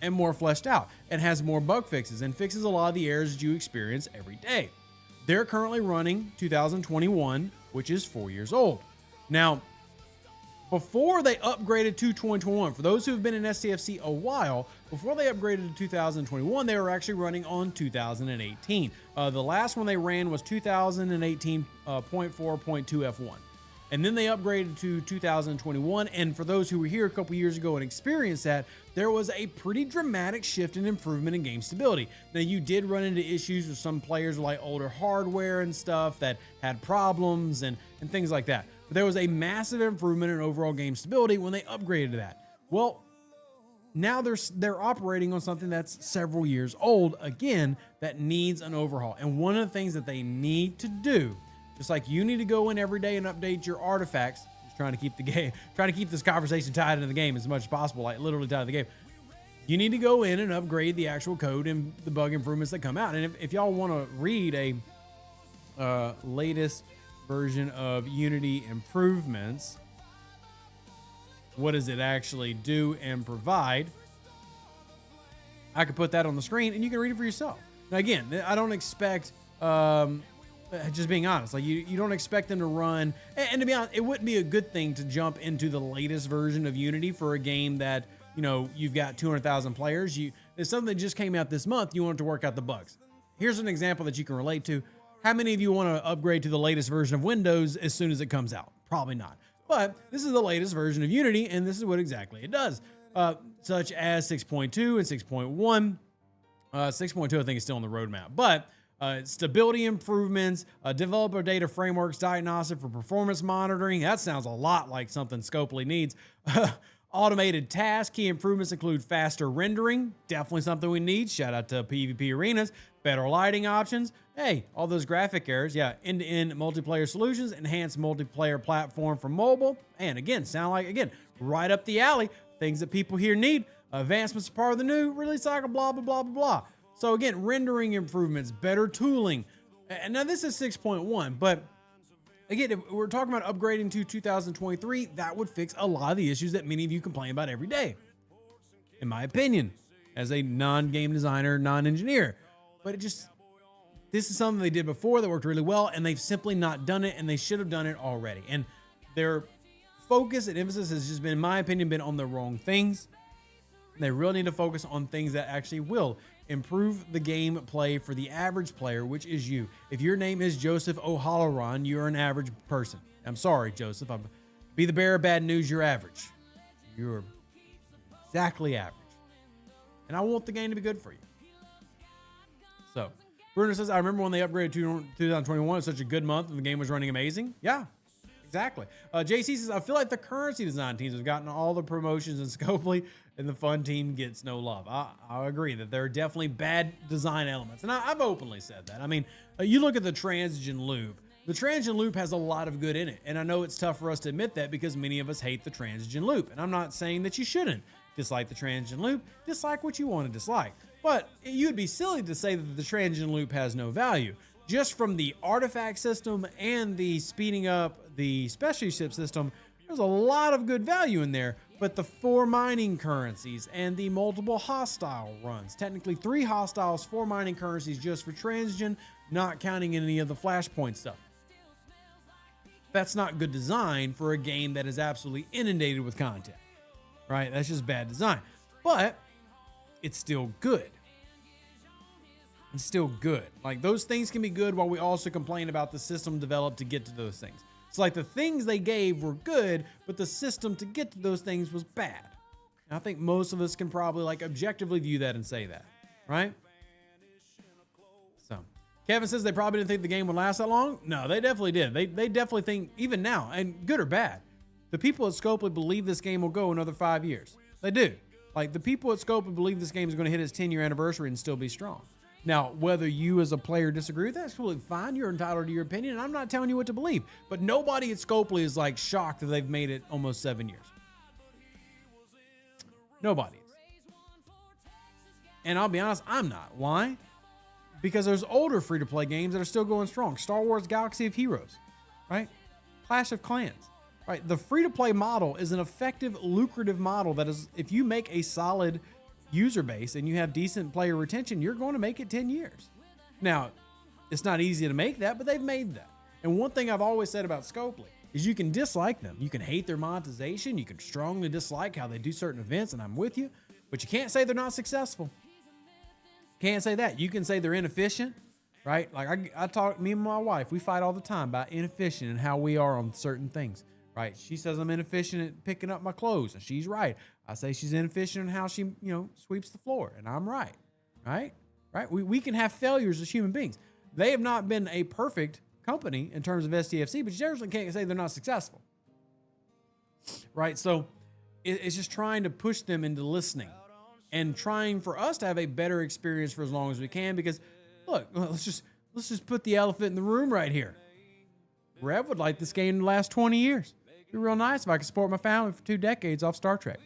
and more fleshed out and has more bug fixes and fixes a lot of the errors that you experience every day. They're currently running 2021, which is 4 years old. Now, before they upgraded to 2021, for those who have been in STFC a while, before they upgraded to 2021, they were actually running on 2018. The last one they ran was 2018.4.2 F1. And then they upgraded to 2021. And for those who were here a couple years ago and experienced that, there was a pretty dramatic shift and improvement in game stability. Now, you did run into issues with some players with like older hardware and stuff that had problems and things like that. But there was a massive improvement in overall game stability when they upgraded to that. Well, now they're operating on something that's several years old, again, that needs an overhaul. And one of the things that they need to do, just like you need to go in every day and update your artifacts, just trying to keep this conversation tied into the game as much as possible, like literally tied to the game. You need to go in and upgrade the actual code and the bug improvements that come out. And if y'all want to read a latest version of Unity improvements, what does it actually do and provide, I could put that on the screen and you can read it for yourself. Now, again, I don't expect, just being honest, like you don't expect them to run, and to be honest, it wouldn't be a good thing to jump into the latest version of Unity for a game that, you've got 200,000 players. It's something that just came out this month. You want it to work out the bugs. Here's an example that you can relate to. How many of you want to upgrade to the latest version of Windows as soon as it comes out? Probably not. But this is the latest version of Unity, and this is what exactly it does. Such as 6.2 and 6.1. 6.2, I think, is still on the roadmap. But stability improvements, developer data frameworks, diagnostic for performance monitoring. That sounds a lot like something Scopely needs. Automated task key improvements include faster rendering, definitely something we need. Shout out to PvP arenas, better lighting options. Hey, all those graphic errors, yeah, end-to-end multiplayer solutions, enhanced multiplayer platform for mobile, and again, sound like, again, right up the alley, things that people here need. Advancements are part of the new release cycle, blah, blah, blah, blah, blah. So again, rendering improvements, better tooling. And now this is 6.1, but again, if we're talking about upgrading to 2023, that would fix a lot of the issues that many of you complain about every day, in my opinion, as a non-game designer, non-engineer. But this is something they did before that worked really well, and they've simply not done it, and they should have done it already. And their focus and emphasis has just been, in my opinion, been on the wrong things. They really need to focus on things that actually will improve the gameplay for the average player, which is you. If your name is Joseph O'Halloran, you're an average person. I'm sorry, Joseph. Be the bearer of bad news, you're average. You're exactly average. And I want the game to be good for you. So, Bruno says, I remember when they upgraded to 2021, it was such a good month and the game was running amazing. Yeah, exactly. JC says, I feel like the currency design teams have gotten all the promotions in Scopely and the fun team gets no love. I agree that there are definitely bad design elements. And I've openly said that. I mean, you look at the Transgen Loop. The Transgen Loop has a lot of good in it. And I know it's tough for us to admit that because many of us hate the Transgen Loop. And I'm not saying that you shouldn't dislike the Transgen Loop. Dislike what you want to dislike. But you'd be silly to say that the Transgen Loop has no value. Just from the artifact system and the speeding up the specialty ship system, there's a lot of good value in there. But the 4 mining currencies and the multiple hostile runs, technically 3 hostiles, 4 mining currencies just for Transgen, not counting any of the Flashpoint stuff. That's not good design for a game that is absolutely inundated with content, right? That's just bad design. But it's still good. It's still good. Like, those things can be good while we also complain about the system developed to get to those things. It's like the things they gave were good, but the system to get to those things was bad. And I think most of us can probably like objectively view that and say that, right? So Kevin says they probably didn't think the game would last that long. No, they definitely did. They definitely think, even now, and good or bad, the people at Scopely believe this game will go another 5 years. They do. Like, the people at Scopely believe this game is going to hit its 10-year anniversary and still be strong. Now, whether you as a player disagree with that, that's completely fine. You're entitled to your opinion, and I'm not telling you what to believe. But nobody at Scopely is like shocked that they've made it almost 7 years. Nobody is. And I'll be honest, I'm not. Why? Because there's older free-to-play games that are still going strong. Star Wars Galaxy of Heroes, right? Clash of Clans, right? The free-to-play model is an effective, lucrative model that is, if you make a solid user base and you have decent player retention, you're going to make it 10 years. Now, it's not easy to make that, but they've made that. And one thing I've always said about Scopely is you can dislike them. You can hate their monetization. You can strongly dislike how they do certain events, and I'm with you, but you can't say they're not successful. Can't say that. You can say they're inefficient, right? Like I talk, me and my wife, we fight all the time about inefficient and how we are on certain things, right? She says I'm inefficient at picking up my clothes, and she's right. I say she's inefficient in how she, sweeps the floor, and I'm right, right? We can have failures as human beings. They have not been a perfect company in terms of STFC, but you certainly can't say they're not successful, right? So it's just trying to push them into listening and trying for us to have a better experience for as long as we can. Because look, let's just put the elephant in the room right here. Rev would like this game to last 20 years. It'd be real nice if I could support my family for 2 decades off Star Trek.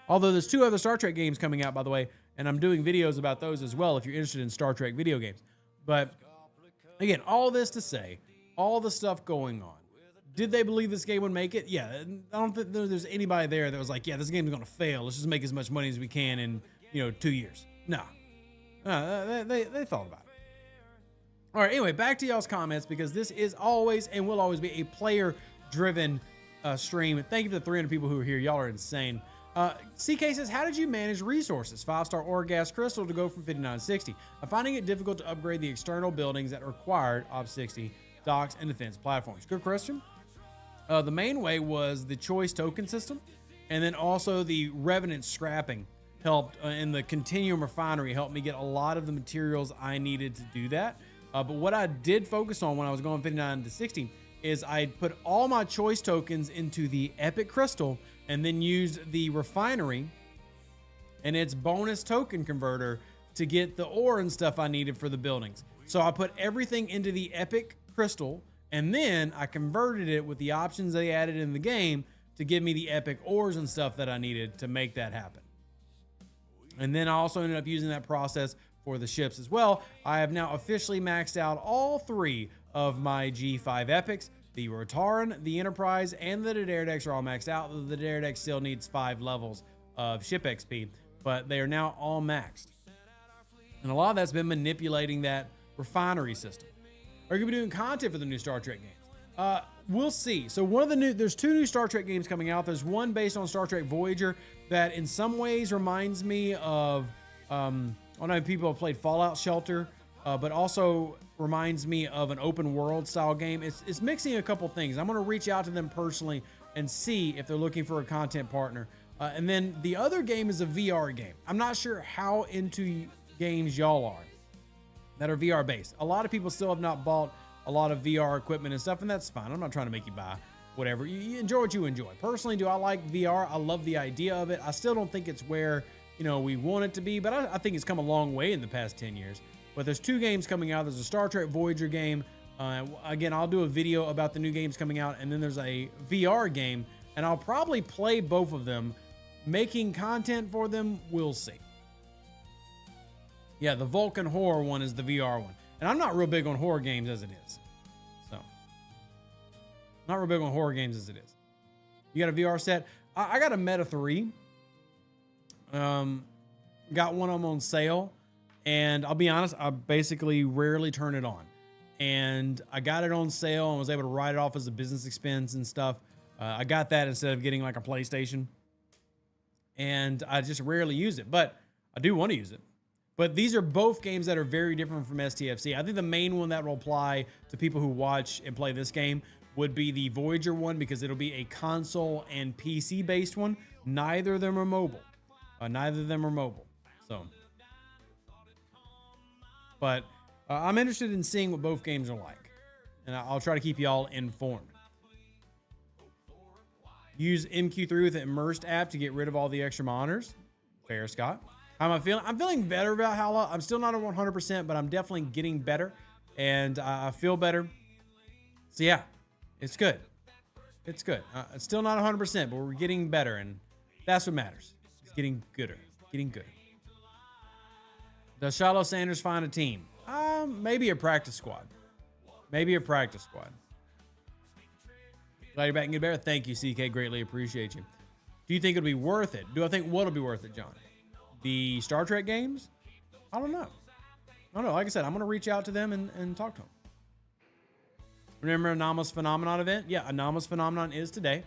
Although there's 2 other Star Trek games coming out, by the way, and I'm doing videos about those as well if you're interested in Star Trek video games. But again, all this to say, all the stuff going on. Did they believe this game would make it? Yeah. I don't think there's anybody there that was like, yeah, this game is going to fail. Let's just make as much money as we can in 2 years. No. They thought about it. All right, anyway, back to y'all's comments, because this is always and will always be a player-driven stream. Thank you to the 300 people who are here. Y'all are insane. CK says, how did you manage resources? 5-star Orgas Crystal to go from 59 to 60. I'm finding it difficult to upgrade the external buildings that required Op 60 docks and defense platforms. Good question. The main way was the choice token system, and then also the Revenant scrapping helped, and the Continuum Refinery helped me get a lot of the materials I needed to do that. But what I did focus on when I was going 59 to 60 is I put all my choice tokens into the Epic Crystal and then used the refinery and its bonus token converter to get the ore and stuff I needed for the buildings. So I put everything into the epic crystal, and then I converted it with the options they added in the game to give me the epic ores and stuff that I needed to make that happen. And then I also ended up using that process for the ships as well. I have now officially maxed out all 3 of my G5 epics. The Rotaran, the Enterprise, and the Daredecks are all maxed out. The Daredeck still needs 5 levels of ship XP, but they are now all maxed. And a lot of that's been manipulating that refinery system. Are you going to be doing content for the new Star Trek games? We'll see. So there's 2 new Star Trek games coming out. There's one based on Star Trek Voyager that in some ways reminds me of, I don't know if people have played Fallout Shelter, but also reminds me of an open world style game. It's mixing a couple things. I'm going to reach out to them personally and see if they're looking for a content partner. And then the other game is a VR game. I'm not sure how into games y'all are that are VR based. A lot of people still have not bought a lot of VR equipment and stuff, and that's fine. I'm not trying to make you buy whatever. You enjoy what you enjoy. Personally, do I like VR? I love the idea of it. I still don't think it's where, we want it to be, but I think it's come a long way in the past 10 years. But there's 2 games coming out. There's a Star Trek Voyager game. Again, I'll do a video about the new games coming out, and then there's a VR game, and I'll probably play both of them. Making content for them, we'll see. Yeah, the Vulcan horror one is the VR one. And I'm not real big on horror games as it is. So, not real big on horror games as it is. You got a VR set? I got a Meta 3. Got one of them on sale. And I'll be honest, I basically rarely turn it on. And I got it on sale and was able to write it off as a business expense and stuff. I got that instead of getting like a PlayStation. And I just rarely use it. But I do want to use it. But these are both games that are very different from STFC. I think the main one that will apply to people who watch and play this game would be the Voyager one, because it'll be a console and PC based one. Neither of them are mobile. So, but I'm interested in seeing what both games are like, and I'll try to keep y'all informed. Use MQ3 with the Immersed app to get rid of all the extra monitors. Fair, Scott. How am I feeling? I'm feeling better about Hala. I'm still not at 100%, but I'm definitely getting better, and I feel better. So yeah, it's good. It's good. It's still not 100%, but we're getting better, and that's what matters. It's getting gooder. Getting good. Does Shiloh Sanders find a team? Maybe a practice squad. Maybe a practice squad. Glad you're back and get better. Thank you, CK. Greatly appreciate you. Do you think it'll be worth it? Do I think what'll be worth it, John? The Star Trek games? I don't know. Like I said, I'm going to reach out to them and talk to them. Remember Anomalous Phenomenon event? Yeah, Anomalous Phenomenon is today.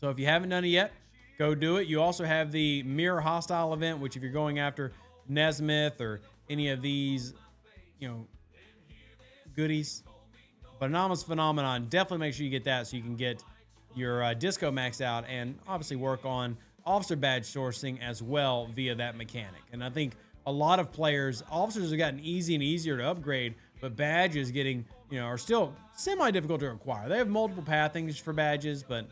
So if you haven't done it yet, go do it. You also have the Mirror Hostile event, which if you're going after Nesmith or any of these, goodies. But Anomalous Phenomenon, definitely make sure you get that so you can get your disco maxed out and obviously work on officer badge sourcing as well via that mechanic. And I think a lot of players, officers have gotten easy and easier to upgrade, but badges getting, are still semi-difficult to acquire. They have multiple pathings for badges, but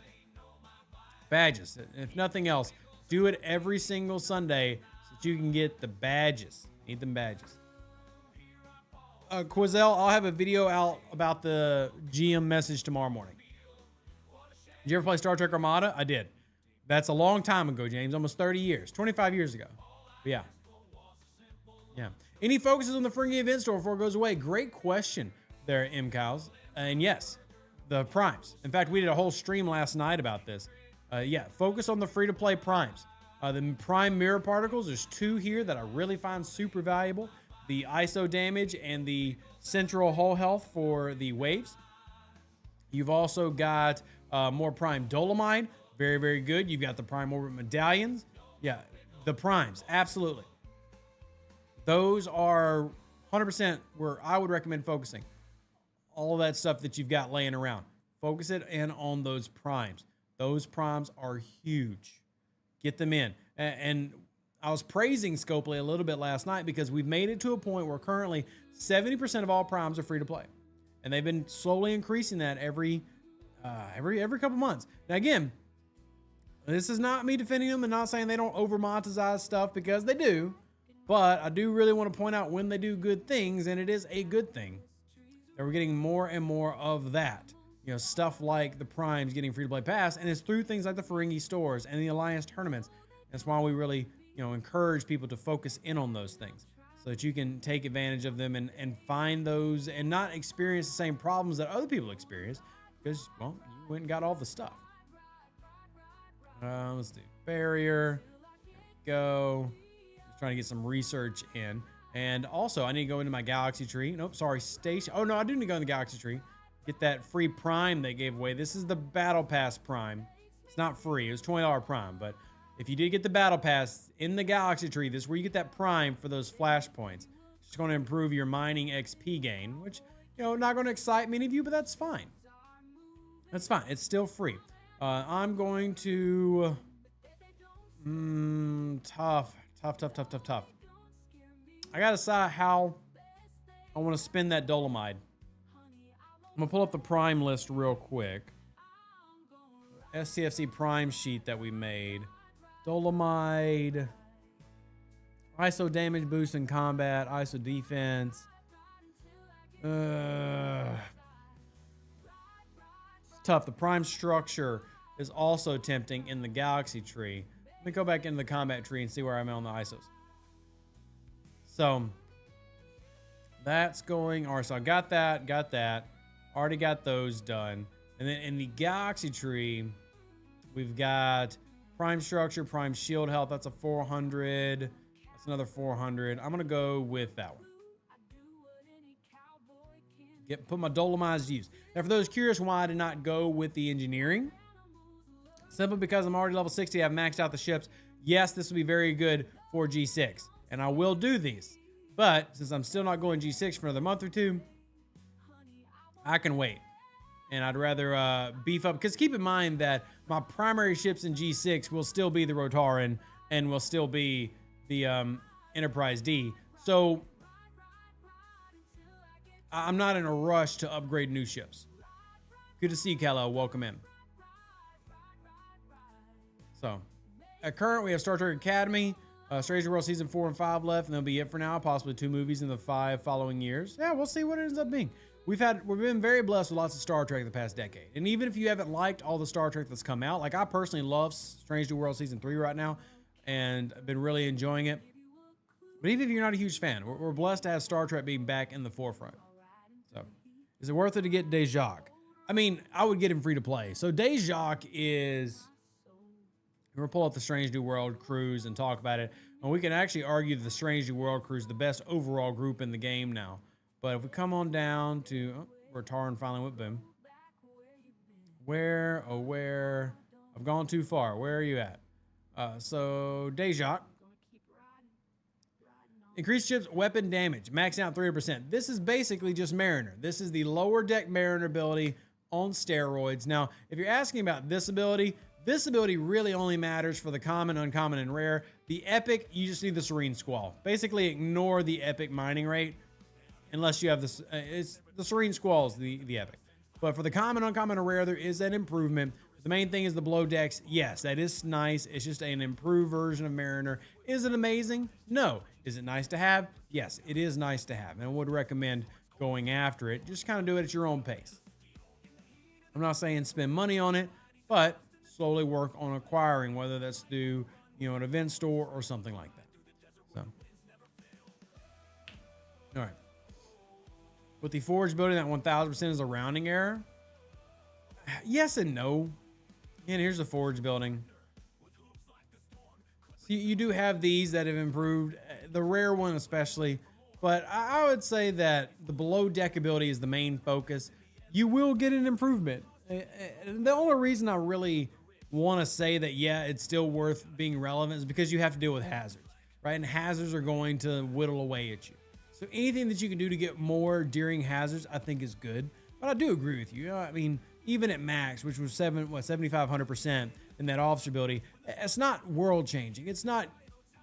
badges, if nothing else, do it every single Sunday so that you can get the badges. Need them badges. Quazel, I'll have a video out about the GM message tomorrow morning. Did you ever play Star Trek Armada? I did. That's a long time ago, James. Almost 30 years. 25 years ago. But yeah. Yeah. Any focuses on the Fringy event store before it goes away? Great question there, M. Cows. And yes, the primes. In fact, we did a whole stream last night about this. Yeah, focus on the free-to-play primes. The prime mirror particles, there's 2 here that I really find super valuable. The ISO damage and the central hull health for the waves. You've also got more prime dolomite. Very, very good. You've got the prime orbit medallions. Yeah, the primes, absolutely. Those are 100% where I would recommend focusing. All of that stuff that you've got laying around. Focus it in on those primes. Those primes are huge. Get them in. And I was praising Scopely a little bit last night because we've made it to a point where currently 70% of all primes are free to play. And they've been slowly increasing that every couple months. Now again, This is not me defending them and not saying they don't over monetize stuff, because they do. But I do really want to point out when they do good things, and it is a good thing that we're getting more and more of that. You know, stuff like the Primes getting free to play pass, and it's through things like the Ferengi stores and the Alliance tournaments. That's why we really, encourage people to focus in on those things so that you can take advantage of them and find those and not experience the same problems that other people experience because, well, you went and got all the stuff. Let's do barrier. Go. Just trying to get some research in. And also, I need to go into my galaxy tree. Nope, sorry, station. Oh, no, I do need to go in the galaxy tree. Get that free prime they gave away. This is the battle pass prime. It's not free. It was $20 prime. But if you did get the battle pass in the galaxy tree, this is where you get that prime for those flashpoints. It's going to improve your mining XP gain, which, not going to excite many of you, but that's fine. That's fine. It's still free. I'm going to... Tough. I got to decide how I want to spend that Dolomite. I'm going to pull up the prime list real quick. STFC prime sheet that we made. Dolomite. ISO damage boost in combat. ISO defense. It's tough. The prime structure is also tempting in the galaxy tree. Let me go back into the combat tree and see where I'm at on the ISOs. So that's going. All right, so I got that. Already got those done. And then in the galaxy tree, we've got prime structure, prime shield health. That's a 400. That's another 400. I'm going to go with that one. Put my Dolomites to use. Now, for those curious why I did not go with the engineering, simply because I'm already level 60, I've maxed out the ships. Yes, this will be very good for G6, and I will do these. But since I'm still not going G6 for another month or two, I can wait. And I'd rather beef up, because keep in mind that my primary ships in G6 will still be the Rotaran and will still be the Enterprise D. So I'm not in a rush to upgrade new ships. Good to see you, Kal-El. Welcome in. So, at current, we have Star Trek Academy, Strange New World Season 4 and 5 left, and that'll be it for now. Possibly 2 movies in the 5 following years. Yeah, we'll see what it ends up being. We've been very blessed with lots of Star Trek the past decade. And even if you haven't liked all the Star Trek that's come out, like I personally love Strange New World Season 3 right now, and I've been really enjoying it. But even if you're not a huge fan, we're blessed to have Star Trek being back in the forefront. So, is it worth it to get Dejac? I mean, I would get him free to play. So Dejac is... We'll pull up the Strange New World cruise and talk about it. And we can actually argue that the Strange New World cruise is the best overall group in the game now. But if we come on down to... where Taran finally went, boom. Where? I've gone too far. Where are you at? So, Dejac. Increased ship's weapon damage. Max out 300%. This is basically just Mariner. This is the lower deck Mariner ability on steroids. Now, if you're asking about this ability really only matters for the common, uncommon, and rare. The epic, you just need the Serene Squall. Basically, ignore the epic mining rate unless you have this. It's the Serene Squall is the epic. But for the common, uncommon, and rare, there is that improvement. The main thing is the below decks. Yes, that is nice. It's just an improved version of Mariner. Is it amazing? No. Is it nice to have? Yes, it is nice to have. And I would recommend going after it. Just kind of do it at your own pace. I'm not saying spend money on it, but slowly work on acquiring, whether that's through, an event store or something like that. So, all right. With the Forge building, that 1,000% is a rounding error. Yes and no. And here's the Forge building. So you do have these that have improved, the rare one especially. But I would say that the below deck ability is the main focus. You will get an improvement. The only reason I really want to say that, yeah, it's still worth being relevant is because you have to deal with hazards, right? And hazards are going to whittle away at you. So anything that you can do to get more during hazards, I think is good. But I do agree with you. I mean, even at max, which was 7,500% in that officer ability, it's not world changing. It's not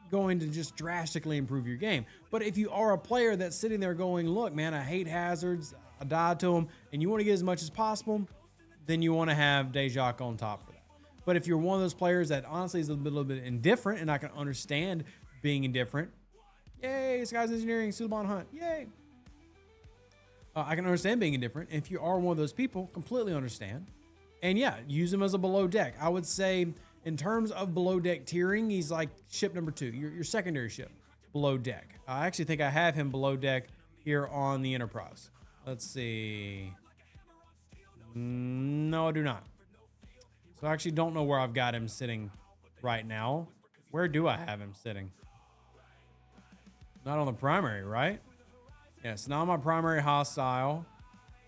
going to just drastically improve your game. But if you are a player that's sitting there going, look, man, I hate hazards, I died to them, and you want to get as much as possible, then you want to have Dejac on top for that. But if you're one of those players that honestly is a little bit indifferent and not going to understand being indifferent, yay, Skies Engineering, Suitable Hunt, yay. I can understand being indifferent. If you are one of those people, completely understand. And yeah, use him as a below deck. I would say in terms of below deck tiering, he's like ship number 2, your secondary ship below deck. I actually think I have him below deck here on the Enterprise. Let's see. No, I do not. So I actually don't know where I've got him sitting right now. Where do I have him sitting? Not on the primary, right? Yes, not on my primary hostile.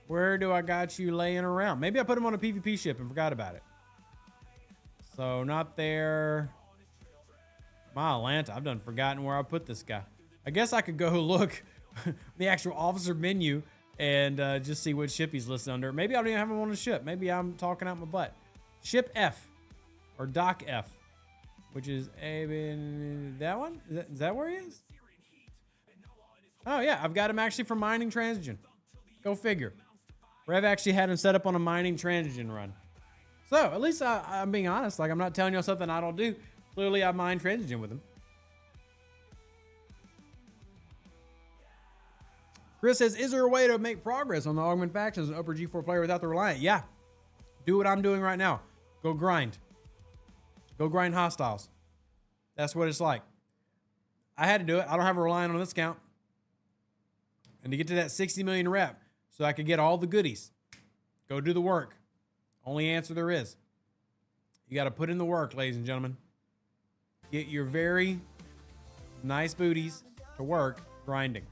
Where do I got you laying around? Maybe I put him on a PvP ship and forgot about it. So not there. My Atlanta, I've done forgotten where I put this guy. I guess I could go look the actual officer menu and just see what ship he's listed under. Maybe I don't even have him on the ship. Maybe I'm talking out my butt. Ship F or Dock F, which is that one? Is that where he is? Oh yeah, I've got him actually for mining transition. Go figure. Rev actually had him set up on a mining transition run. So at least I'm being honest. Like, I'm not telling you something I don't do. Clearly I mine transition with him. Chris says, is there a way to make progress on the augment factions and upper G4 player without the Reliant? Yeah. Do what I'm doing right now. Go grind. Go grind hostiles. That's what it's like. I had to do it. I don't have a Reliant on this count. And to get to that 60 million rep, so I could get all the goodies, go do the work. Only answer there is. You got to put in the work, ladies and gentlemen. Get your very nice booties to work grinding.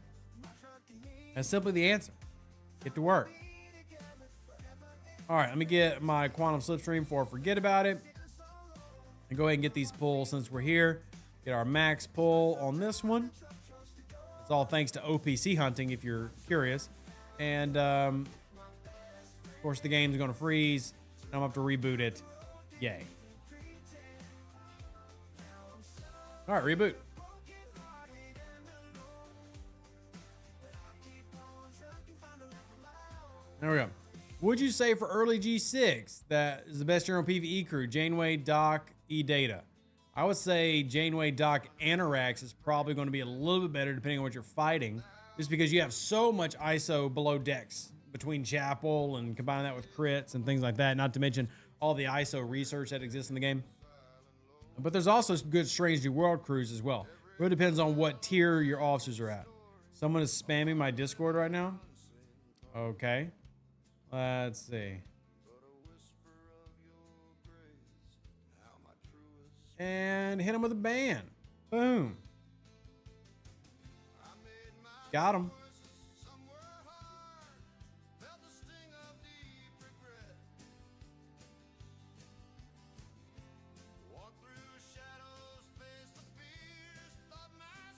That's simply the answer. Get to work. All right, let me get my quantum slipstream before I forget about it. And go ahead and get these pulls since we're here. Get our max pull on this one. It's all thanks to OPC hunting, if you're curious. And, of course, the game's going to freeze. I'm going to have to reboot it. Yay. All right, reboot. There we go. Would you say for early G6 that is the best general PvE crew? Janeway, Doc, E-Data. I would say Janeway, Doc, Anorax is probably going to be a little bit better depending on what you're fighting. Just because you have so much ISO below decks between Chapel and combine that with crits and things like that. Not to mention all the ISO research that exists in the game. But there's also good Strange New World crews as well. It really depends on what tier your officers are at. Someone is spamming my Discord right now. Okay. Let's see. And hit him with a ban. Boom. Got him.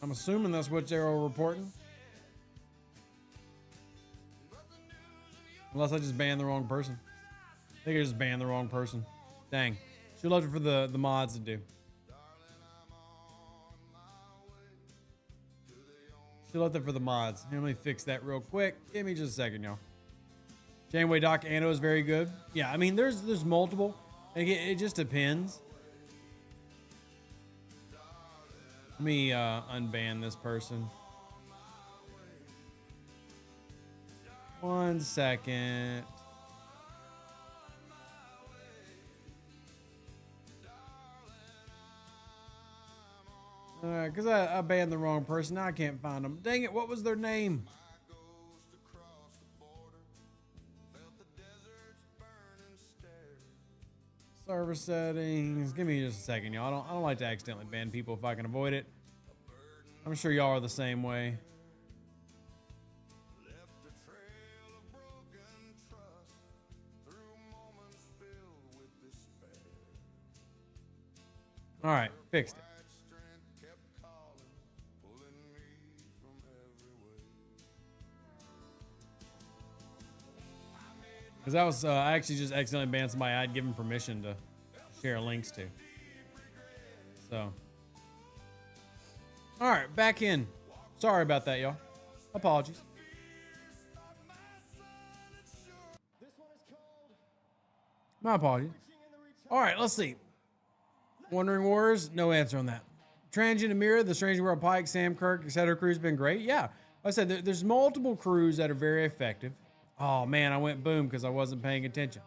I'm assuming that's what they're all reporting. Unless I just banned the wrong person. I think I just banned the wrong person. Dang. Should love it for the mods to do. Should love it for the mods. Let me fix that real quick. Give me just a second, y'all. Janeway Doc Anno is very good. Yeah, I mean, there's multiple. It just depends. Let me unban this person. 1 second. Because I banned the wrong person. Now I can't find them. Dang it, what was their name? Server settings. Give me just a second, y'all. I don't like to accidentally ban people if I can avoid it. I'm sure y'all are the same way. All right, fixed it. Because that was, I actually just accidentally banned somebody I'd given permission to share links to. So. All right, back in. Sorry about that, y'all. Apologies. My apologies. All right, let's see. Wandering Wars, no answer on that. Transient Amira, the Strange World Pike, Sam Kirk, etc. crew's been great. Yeah, like I said, there's multiple crews that are very effective. Oh man, I went boom because I wasn't paying attention.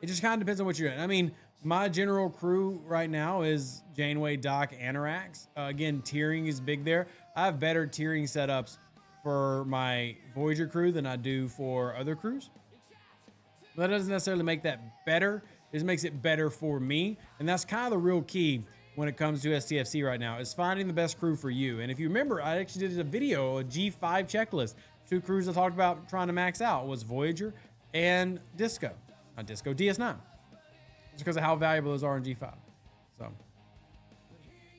It just kind of depends on what you're doing. I mean, my general crew right now is Janeway, Doc, Anorax. Again, tiering is big there. I have better tiering setups for my Voyager crew than I do for other crews. But that doesn't necessarily make that better. It just makes it better for me. And that's kind of the real key when it comes to STFC right now, is finding the best crew for you. And if you remember, I actually did a video, a G5 checklist. 2 crews I talked about trying to max out was Voyager and Disco. Not Disco, DS9. It's because of how valuable those are in G5. So,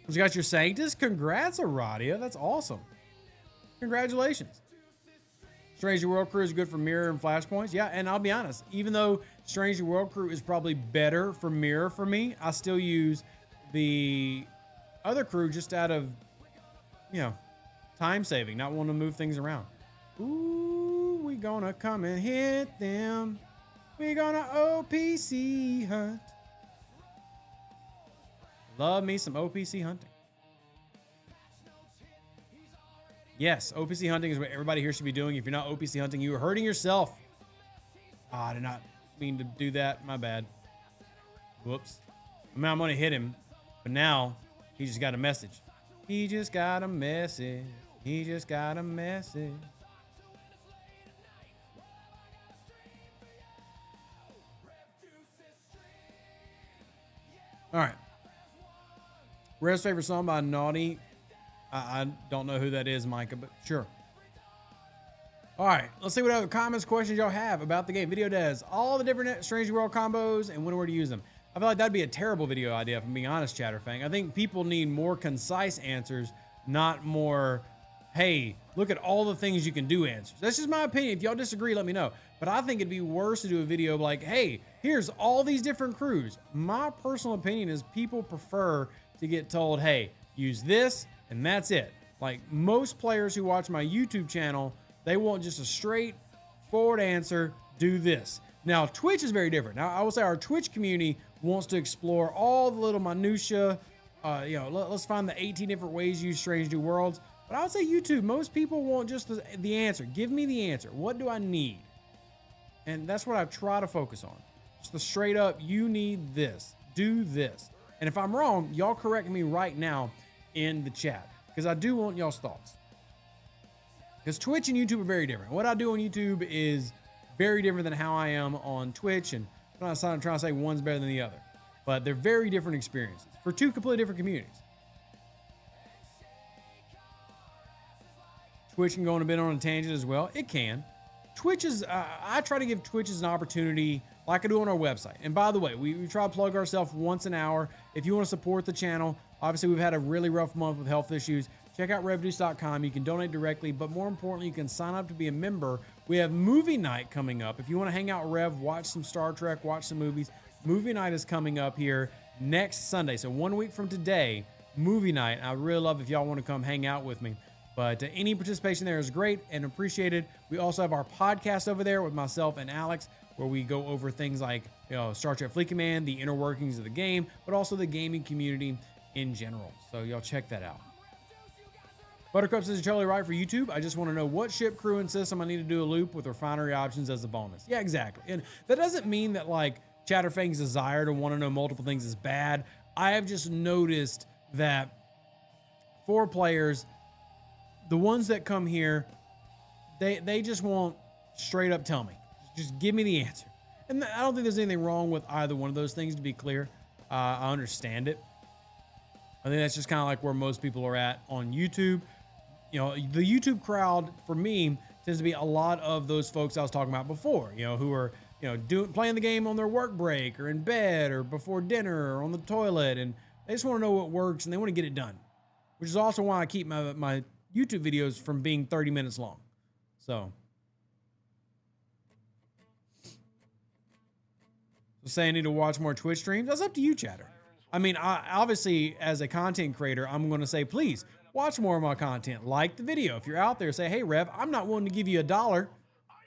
you got your Sanctus. Congrats, Aradia. That's awesome. Congratulations. Strange New World Crew is good for mirror and flashpoints. Yeah, and I'll be honest, even though Strange New World Crew is probably better for mirror for me, I still use the other crew just out of, time saving, not wanting to move things around. Ooh, we gonna come and hit them. We gonna OPC hunt. Love me some OPC hunting. Yes, OPC hunting is what everybody here should be doing. If you're not OPC hunting, you are hurting yourself. I did not mean to do that. My bad. Whoops. I mean, I'm going to hit him, but now he just got a message. He just got a message. He just got a message. All right. Rev's favorite song by Naughty. I don't know who that is, Micah, but sure. All right, let's see what other comments, questions y'all have about the game. Video does all the different Strange New World combos and when and where to use them. I feel like that'd be a terrible video idea, if I'm being honest, Chatterfang. I think people need more concise answers, not more, hey, look at all the things you can do answers. That's just my opinion. If y'all disagree, let me know. But I think it'd be worse to do a video like, hey, here's all these different crews. My personal opinion is people prefer to get told, hey, use this, and that's it. Like most players who watch my YouTube channel, they want just a straightforward answer, do this. Now, Twitch is very different. Now, I will say our Twitch community wants to explore all the little minutia. Let's find the 18 different ways you use Strange New Worlds. But I would say YouTube, most people want just the answer. Give me the answer. What do I need? And that's what I try to focus on. Just the straight up, you need this. Do this. And if I'm wrong, y'all correct me right now in the chat, because I do want y'all's thoughts. Because Twitch and YouTube are very different. What I do on YouTube is very different than how I am on Twitch, and I'm not trying to say one's better than the other, but they're very different experiences for 2 completely different communities. Twitch can go on a bit on a tangent as well. It can. Twitch is, I try to give Twitch as an opportunity like I do on our website. And by the way, we try to plug ourselves once an hour. If you want to support the channel, obviously we've had a really rough month with health issues. Check out revduce.com. You can donate directly, but more importantly, you can sign up to be a member. We have movie night coming up. If you want to hang out with Rev, watch some Star Trek, watch some movies, movie night is coming up here next Sunday. So 1 week from today, movie night. I really love if y'all want to come hang out with me. But any participation there is great and appreciated. We also have our podcast over there with myself and Alex, where we go over things like Star Trek Fleet Command, the inner workings of the game, but also the gaming community in general. So y'all check that out. Buttercup says, you're totally right for YouTube. I just want to know what ship crew and system I need to do a loop with refinery options as a bonus. Yeah, exactly. And that doesn't mean that like Chatterfang's desire to want to know multiple things is bad. I have just noticed that for players, the ones that come here, they just want straight up tell me. Just give me the answer. And I don't think there's anything wrong with either one of those things, to be clear. I understand it. I think that's just kind of like where most people are at on YouTube. The YouTube crowd for me tends to be a lot of those folks I was talking about before, who are, playing the game on their work break or in bed or before dinner or on the toilet. And they just want to know what works and they want to get it done, which is also why I keep my YouTube videos from being 30 minutes long. So say I need to watch more Twitch streams. That's up to you, chatter. I mean, obviously, as a content creator, I'm going to say, please watch more of my content. Like the video. If you're out there, say, hey, Rev, I'm not willing to give you $1.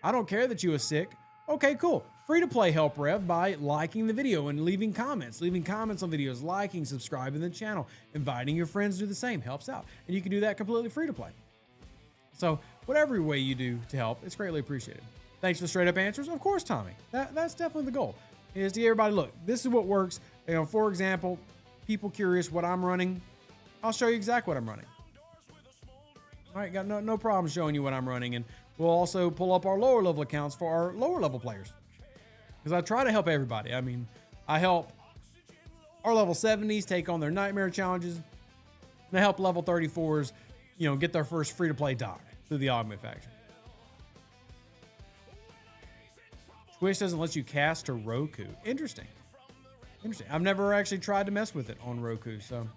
I don't care that you are sick. Okay, cool. free to play help Rev by liking the video and leaving comments on videos, liking, subscribing to the channel, inviting your friends to do the same helps out. And you can do that completely free to play. So whatever way you do to help, it's greatly appreciated. Thanks for the straight up answers. Of course, Tommy, that's definitely the goal, is to get everybody, look, this is what works. You know, for example, people curious what I'm running, I'll show you exactly what I'm running. All right, got no problem showing you what I'm running. And we'll also pull up our lower level accounts for our lower level players, because I try to help everybody. I mean, I help our level 70s take on their nightmare challenges, and I help level 34s, you know, get their first free to play dock through the Augment faction. Twitch doesn't let you cast to Roku. Interesting. I've never actually tried to mess with it on Roku, so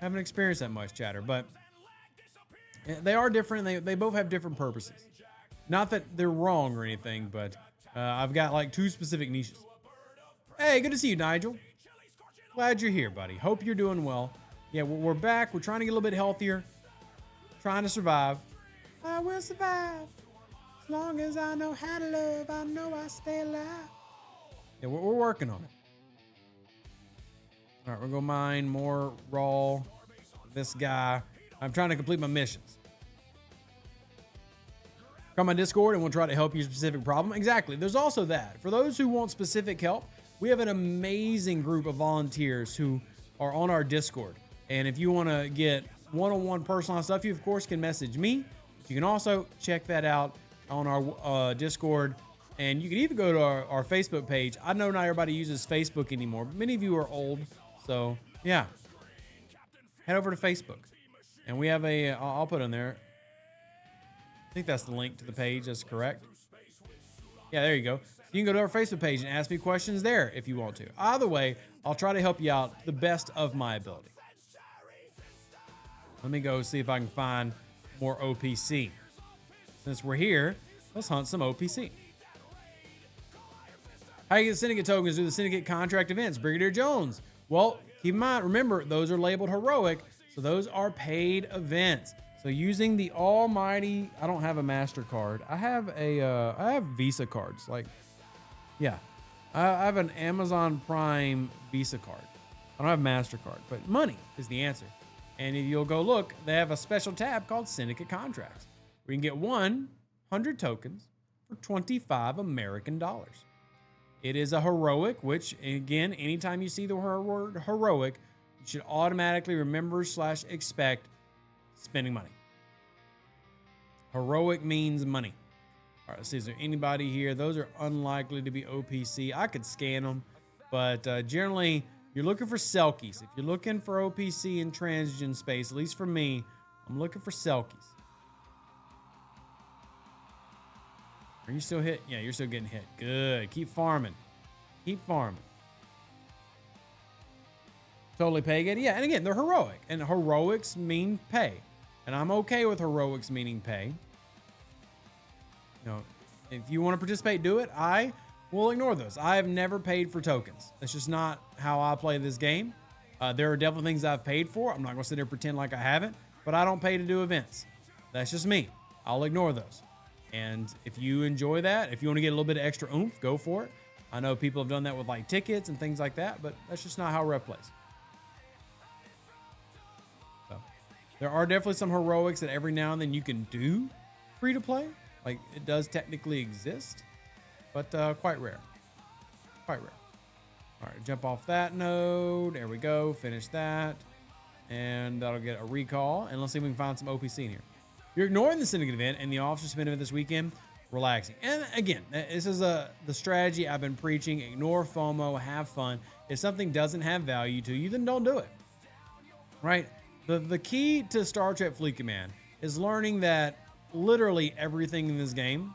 I haven't experienced that much, chatter. But they are different. They both have different purposes. Not that they're wrong or anything, but I've got like 2 specific niches. Hey, good to see you, Nigel. Glad you're here, buddy. Hope you're doing well. Yeah, we're back. We're trying to get a little bit healthier. Trying to survive. I will survive. As long as I know how to love, I know I stay alive. Yeah, we're working on it. All right, we're going to mine more raw. This guy. I'm trying to complete my missions. Come on Discord and we'll try to help you specific problem. Exactly. There's also that. For those who want specific help, we have an amazing group of volunteers who are on our Discord. And if you want to get one-on-one personalized stuff, you of course can message me. You can also check that out on our Discord. And you can even go to our Facebook page. I know not everybody uses Facebook anymore, but many of you are old. So yeah, head over to Facebook. And we have I'll put in there. I think that's the link to the page. That's correct. Yeah, there you go. You can go to our Facebook page and ask me questions there if you want to. Either way, I'll try to help you out the best of my ability. Let me go see if I can find more OPC. Since we're here, let's hunt some OPC. How you get Syndicate tokens through the Syndicate contract events? Brigadier Jones. Well, keep in mind, remember, those are labeled heroic, so those are paid events. So using the almighty, I don't have a MasterCard. I have I have Visa cards. Like, yeah, I have an Amazon Prime Visa card. I don't have MasterCard, but money is the answer. And if you'll go look, they have a special tab called Syndicate Contracts, where you can get 100 tokens for 25 American dollars. It is a heroic, which again, anytime you see the word heroic, you should automatically remember / expect spending money. Heroic means money. All right, let's see, is there anybody here? Those are unlikely to be OPC. I could scan them, but generally, you're looking for Selkies. If you're looking for OPC in Transgen space, at least for me, I'm looking for Selkies. Are you still hit? Yeah, you're still getting hit. Good. Keep farming. Keep farming. Totally pay good. Yeah, and again, they're heroic. And heroics mean pay. And I'm okay with heroics meaning pay. You know, if you want to participate, do it. I will ignore those. I have never paid for tokens. That's just not how I play this game. There are definitely things I've paid for. I'm not going to sit there and pretend like I haven't. But I don't pay to do events. That's just me. I'll ignore those. And if you enjoy that, if you want to get a little bit of extra oomph, go for it. I know people have done that with like tickets and things like that, but that's just not how Rev plays. So there are definitely some heroics that every now and then you can do free to play. Like it does technically exist, but quite rare. Quite rare. All right, jump off that node. There we go. Finish that. And that'll get a recall. And let's see if we can find some OPC in here. You're ignoring the Syndicate event and the Officer Spin event this weekend, relaxing. And again, this is the strategy I've been preaching. Ignore FOMO, have fun. If something doesn't have value to you, then don't do it. Right? The key to Star Trek Fleet Command is learning that literally everything in this game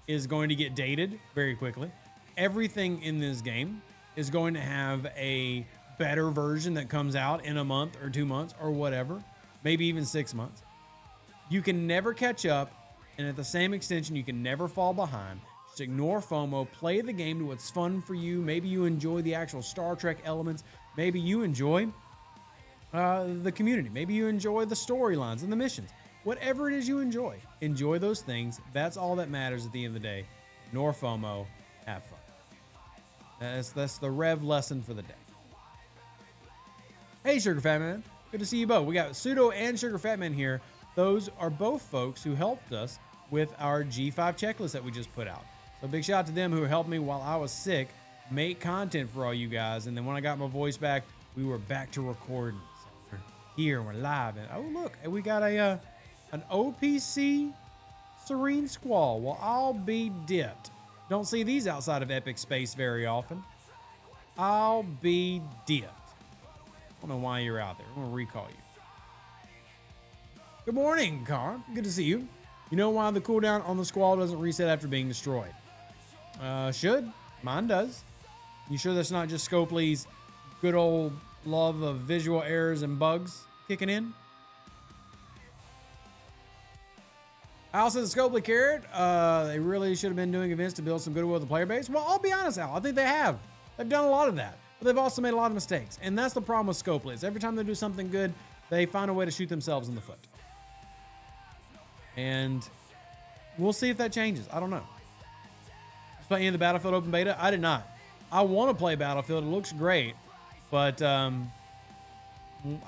is going to get dated very quickly. Everything in this game is going to have a better version that comes out in a month or 2 months or whatever, maybe even 6 months. You can never catch up, and at the same extension, you can never fall behind. Just ignore FOMO, play the game to what's fun for you. Maybe you enjoy the actual Star Trek elements. Maybe you enjoy the community. Maybe you enjoy the storylines and the missions. Whatever it is you enjoy those things. That's all that matters at the end of the day. Ignore FOMO have fun. That's the Rev lesson for the day. Hey, Sugar Fat Man. Good to see you both. We got Pseudo and Sugar Fat Man here. Those are both folks who helped us with our G5 checklist that we just put out. So big shout out to them who helped me while I was sick make content for all you guys. And then when I got my voice back, we were back to recording. So we're here, we're live. And oh, look, we got an OPC Serene Squall. Well, I'll be dipped. Don't see these outside of Epic Space very often. I'll be dipped. I don't know why you're out there. I'm going to recall you. Good morning, Car. Good to see you. You know why the cooldown on the Squall doesn't reset after being destroyed? Should. Mine does. You sure that's not just Scopely's good old love of visual errors and bugs kicking in? Al says Scopely cared. They really should have been doing events to build some goodwill with the player base. Well, I'll be honest, Al. I think they have. They've done a lot of that. But they've also made a lot of mistakes. And that's the problem with Scopely. Is every time they do something good, they find a way to shoot themselves in the foot. And we'll see if that changes. I don't know. Just playing the Battlefield Open Beta? I did not. I want to play Battlefield. It looks great. But I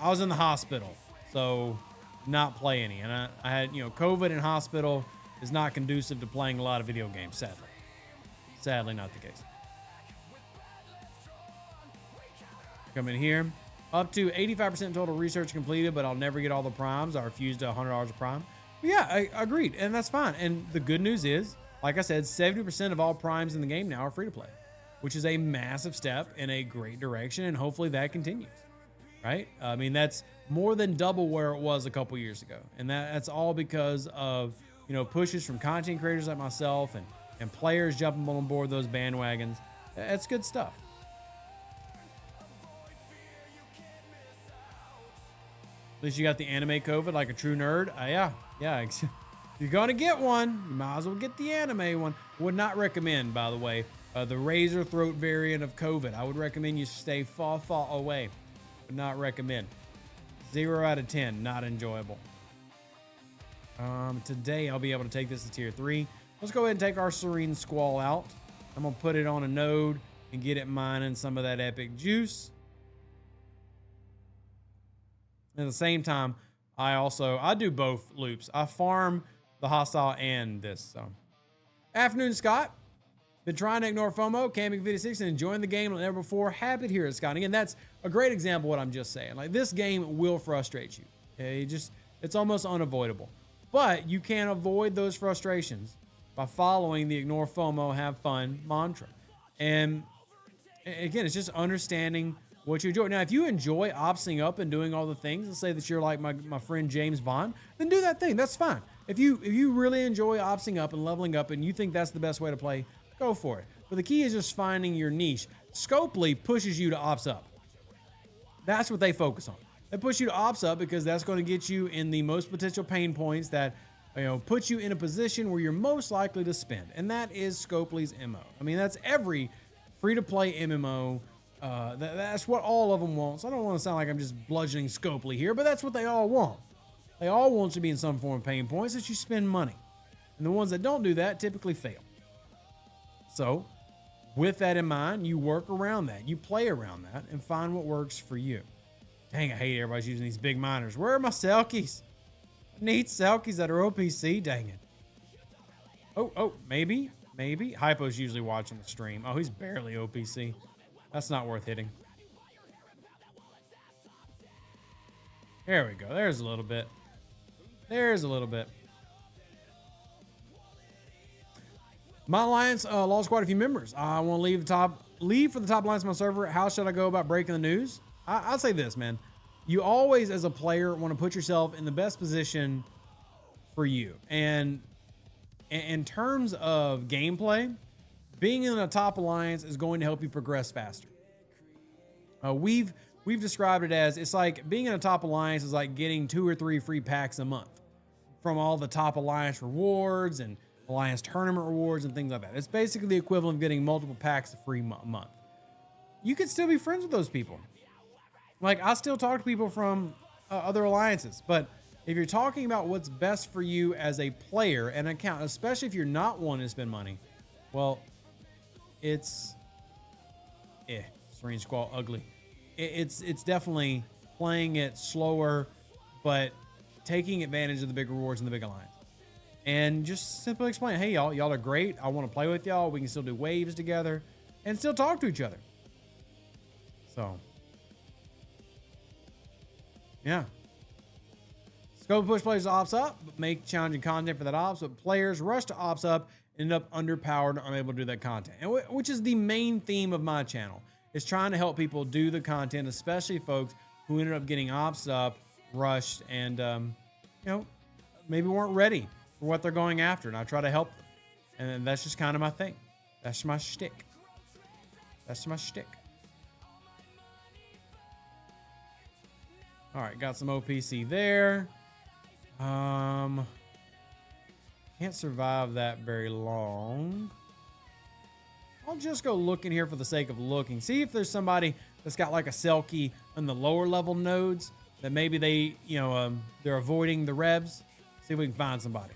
was in the hospital. So not play any. And I had, COVID in hospital is not conducive to playing a lot of video games, sadly. Sadly, not the case. Come in here. Up to 85% total research completed, but I'll never get all the primes. I refuse to $100 a prime. Yeah, I agreed. And that's fine. And the good news is, like I said, 70% of all primes in the game now are free to play, which is a massive step in a great direction. And hopefully that continues. Right? I mean, that's more than double where it was a couple years ago. And that's all because of, pushes from content creators like myself and players jumping on board those bandwagons. That's good stuff. At least you got the anime COVID like a true nerd. Yeah. If you're going to get one, you might as well get the anime one. Would not recommend, by the way, the razor throat variant of COVID. I would recommend you stay far, far away. Would not recommend. 0 out of 10, not enjoyable. Today, I'll be able to take this to tier 3. Let's go ahead and take our Serene Squall out. I'm going to put it on a node and get it mining some of that epic juice. At the same time, I do both loops. I farm the hostile and this. So, afternoon, Scott. Been trying to ignore FOMO, camping 56, and enjoying the game like never before. Happy to hear it, Scott. Again, that's a great example of what I'm just saying. Like, this game will frustrate you. Okay? It's almost unavoidable. But you can avoid those frustrations by following the ignore FOMO, have fun mantra. And again, it's just understanding what you enjoy. Now, if you enjoy opsing up and doing all the things, let's say that you're like my friend James Bond, then do that thing. That's fine. If you really enjoy opsing up and leveling up and you think that's the best way to play, go for it. But the key is just finding your niche. Scopely pushes you to ops up. That's what they focus on. They push you to ops up because that's going to get you in the most potential pain points that put you in a position where you're most likely to spend. And that is Scopely's MO. I mean, that's every free-to-play MMO. That's what all of them want. So I don't want to sound like I'm just bludgeoning Scopely here, but that's what they all want. They all want to be in some form of pain points that you spend money. And the ones that don't do that typically fail. So with that in mind, you work around that. You play around that and find what works for you. Dang, I hate everybody's using these big miners. Where are my Selkies? I need Selkies that are OPC. Dang it. Oh, maybe. Hypo's usually watching the stream. Oh, he's barely OPC. That's not worth hitting. There we go. There's a little bit. My alliance lost quite a few members. I want to leave for the top alliance on my server. How should I go about breaking the news? I'll say this, man. You always, as a player, want to put yourself in the best position for you. And in terms of gameplay, being in a top alliance is going to help you progress faster. We've described it as, it's like being in a top alliance is like getting 2 or 3 free packs a month from all the top alliance rewards and alliance tournament rewards and things like that. It's basically the equivalent of getting multiple packs a free month. You can still be friends with those people. Like, I still talk to people from other alliances, but if you're talking about what's best for you as a player and account, especially if you're not wanting to spend money, well, it's Serene Squall ugly. It's definitely playing it slower, but taking advantage of the big rewards in the big alliance. And just simply explain, hey, y'all are great. I want to play with y'all. We can still do waves together and still talk to each other. So, yeah. Scope push players to ops up, but make challenging content for that ops, but players rush to ops up, end up underpowered, unable to do that content. And which is the main theme of my channel, is trying to help people do the content, especially folks who ended up getting ops up, rushed, and, maybe weren't ready for what they're going after. And I try to help them. And that's just kind of my thing. That's my shtick. That's my shtick. All right, got some OPC there. Can't survive that very long. I'll just go looking here for the sake of looking. See if there's somebody that's got like a Selkie on the lower level nodes that maybe they, they're avoiding the revs. See if we can find somebody.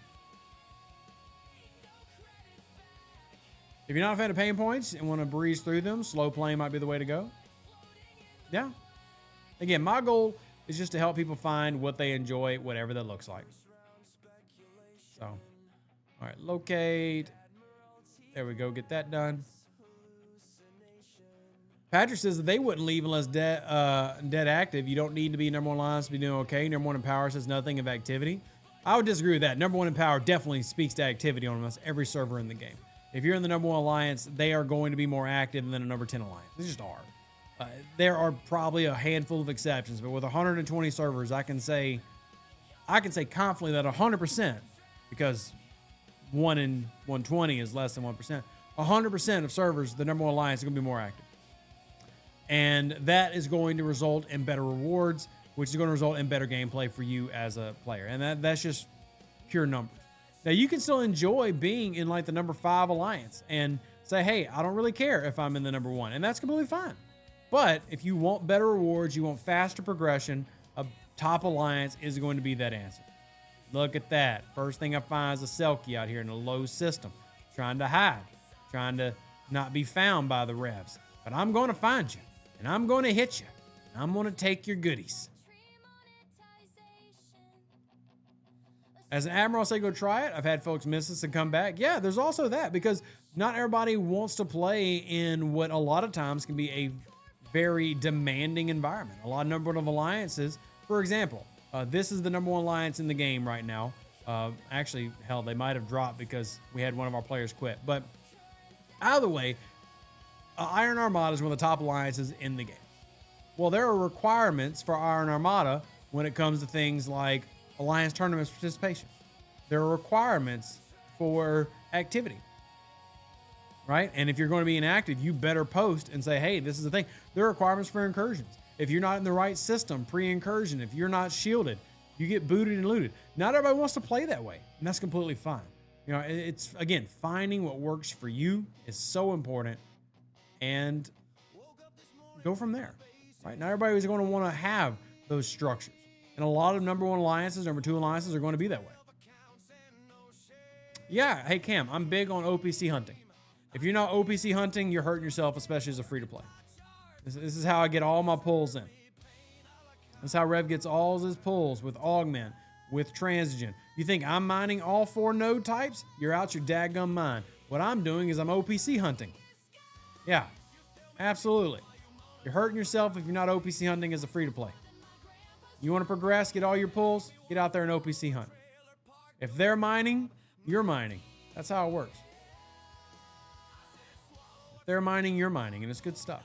If you're not a fan of pain points and want to breeze through them, slow playing might be the way to go. Yeah. Again, my goal is just to help people find what they enjoy, whatever that looks like. So, all right, locate. There we go. Get that done. Patrick says that they wouldn't leave unless dead active. You don't need to be number one alliance to be doing okay. Number one in power says nothing of activity. I would disagree with that. Number one in power definitely speaks to activity on almost every server in the game. If you're in the number one alliance, they are going to be more active than a number 10 alliance. They just are. There are probably a handful of exceptions, but with 120 servers, I can say confidently that 100%, because 1 in 120 is less than 1%. 100% of servers, the number one alliance, is going to be more active. And that is going to result in better rewards, which is going to result in better gameplay for you as a player. And that's just pure numbers. Now, you can still enjoy being in like the number 5 alliance and say, hey, I don't really care if I'm in the number 1. And that's completely fine. But if you want better rewards, you want faster progression, a top alliance is going to be that answer. Look at that. First thing I find is a Selkie out here in a low system, trying to hide, trying to not be found by the revs. But I'm going to find you, and I'm going to hit you, and I'm going to take your goodies. As an Admiral, I say go try it. I've had folks miss this and come back. Yeah, there's also that, because not everybody wants to play in what a lot of times can be a very demanding environment. A lot of number of alliances, for example, this is the number 1 alliance in the game right now. Actually, hell, they might have dropped because we had one of our players quit. But either way, Iron Armada is one of the top alliances in the game. Well, there are requirements for Iron Armada when it comes to things like alliance tournaments participation. There are requirements for activity. Right? And if you're going to be inactive, you better post and say, hey, this is the thing. There are requirements for incursions. If you're not in the right system, pre-incursion, if you're not shielded, you get booted and looted. Not everybody wants to play that way, and that's completely fine. It's, again, finding what works for you is so important, and go from there. Right? Not everybody is going to want to have those structures. And a lot of number 1 alliances, number 2 alliances are going to be that way. Yeah, hey, Cam, I'm big on OPC hunting. If you're not OPC hunting, you're hurting yourself, especially as a free-to-play. This is how I get all my pulls in. That's how Rev gets all his pulls with Augment, with Transigen. You think I'm mining all 4 node types? You're out your dadgum mind. What I'm doing is I'm OPC hunting. Yeah, absolutely. You're hurting yourself if you're not OPC hunting as a free-to-play. You want to progress, get all your pulls, get out there and OPC hunt. If they're mining, you're mining. That's how it works. They're mining, you're mining, and it's good stuff.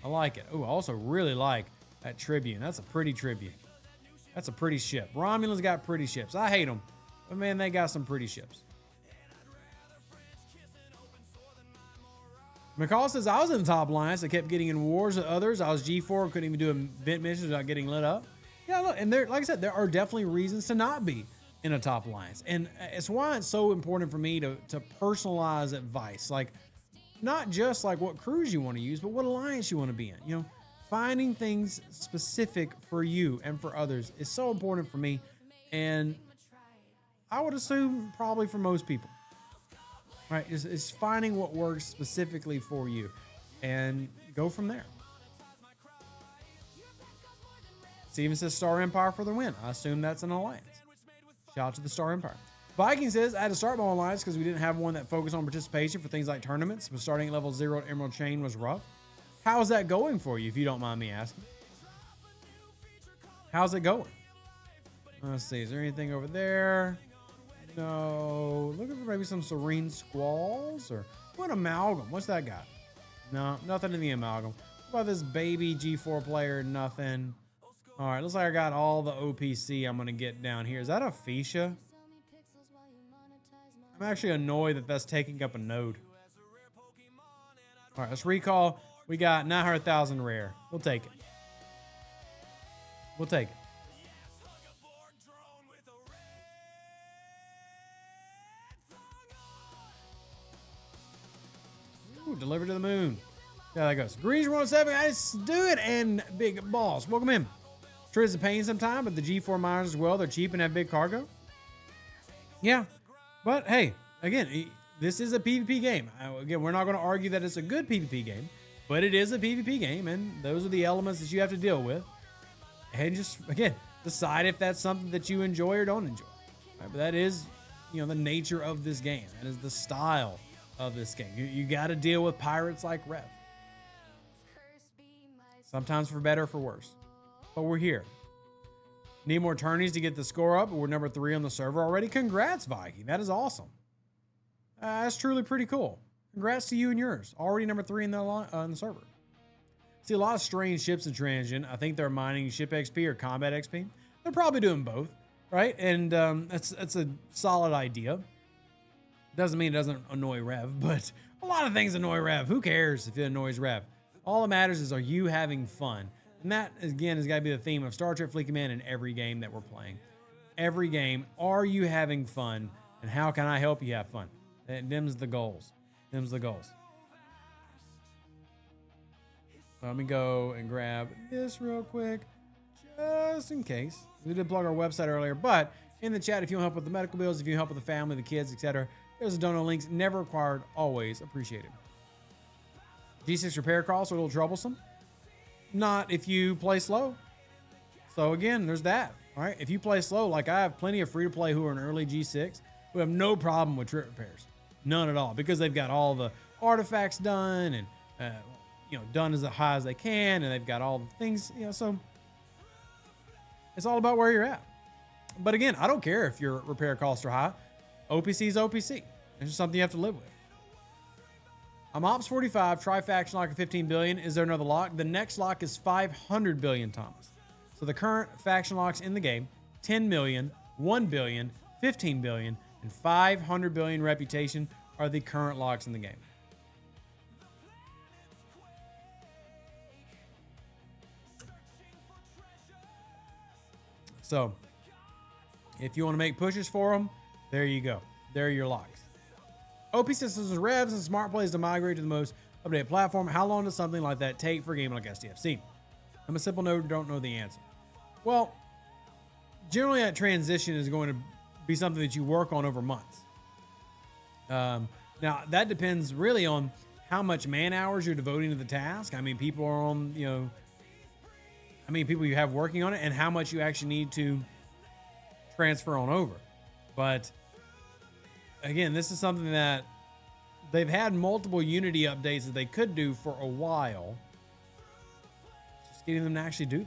I like it. Oh, I also really like that Tribune. That's a pretty Tribune. That's a pretty ship. Romulan's got pretty ships. I hate them, but man, they got some pretty ships. McCall says, I was in the top alliance. I kept getting in wars with others. I was G4, couldn't even do event missions without getting lit up. Yeah, look, and there, like I said, there are definitely reasons to not be in a top alliance. And it's why it's so important for me to personalize advice. Like, not just like what crews you want to use, but what alliance you want to be in. Finding things specific for you and for others is so important for me. And I would assume probably for most people. right? It's finding what works specifically for you and go from there. Steven says Star Empire for the win. I assume that's an alliance. Shout out to the Star Empire. Viking says, I had to start my alliance because we didn't have one that focused on participation for things like tournaments, but starting at level 0 at Emerald Chain was rough. How's that going for you, if you don't mind me asking? How's it going? Let's see. Is there anything over there? No. Looking for maybe some Serene Squalls or what amalgam? What's that got? No, nothing in the amalgam. What about this baby G4 player? Nothing. All right, looks like I got all the OPC I'm going to get down here. Is that a Fuchsia? I'm actually annoyed that that's taking up a node. All right, let's recall. We got 900,000 rare. We'll take it. We'll take it. Ooh, delivered to the moon. Yeah, that goes. Greens 107, guys, do it. And Big Balls, welcome in. Sure is a pain sometime, but the G4 miners as well, they're cheap and have big cargo. Yeah, but hey, again, this is a PvP game. Again, we're not going to argue that it's a good PvP game, but it is a PvP game, and those are the elements that you have to deal with. And just, again, decide if that's something that you enjoy or don't enjoy. Right, but that is, the nature of this game. That is the style of this game. You got to deal with pirates like Rev. Sometimes for better or for worse. But we're here. Need more tourneys to get the score up. We're number 3 on the server already. Congrats, Viking. That is awesome. That's truly pretty cool. Congrats to you and yours. Already number 3 in the server. See a lot of strange ships in Transgen. I think they're mining ship XP or combat XP. They're probably doing both, right? And that's a solid idea. Doesn't mean it doesn't annoy Rev, but a lot of things annoy Rev. Who cares if it annoys Rev? All that matters is, are you having fun? And that, again, has got to be the theme of Star Trek Fleet Command in every game that we're playing. Every game, are you having fun? And how can I help you have fun? Them's the goals. Them's the goals. Let me go and grab this real quick, just in case. We did plug our website earlier, but in the chat, if you want help with the medical bills, if you help with the family, the kids, etc., there's a dono links. Never required, always appreciated. G6 repair costs are a little troublesome. Not if you play slow. So again, there's that. All right. If you play slow, like I have plenty of free to play who are in early G6 who have no problem with trip repairs. None at all, because they've got all the artifacts done and, done as high as they can. And they've got all the things, so it's all about where you're at. But again, I don't care if your repair costs are high. OPC is OPC. It's just something you have to live with. I'm Ops 45, tri-faction lock of 15 billion. Is there another lock? The next lock is 500 billion, Thomas. So the current faction locks in the game, 10 million, 1 billion, 15 billion, and 500 billion reputation are the current locks in the game. So if you want to make pushes for them, there you go. There are your locks. OP systems with revs and smart plays to migrate to the most updated platform. How long does something like that take for a game like STFC? I'm a simple node, don't know the answer. Well, generally that transition is going to be something that you work on over months. Now that depends really on how much man hours you're devoting to the task. I mean, people are on, people you have working on it, and how much you actually need to transfer on over. But again, this is something that they've had multiple Unity updates that they could do for a while. Just getting them to actually do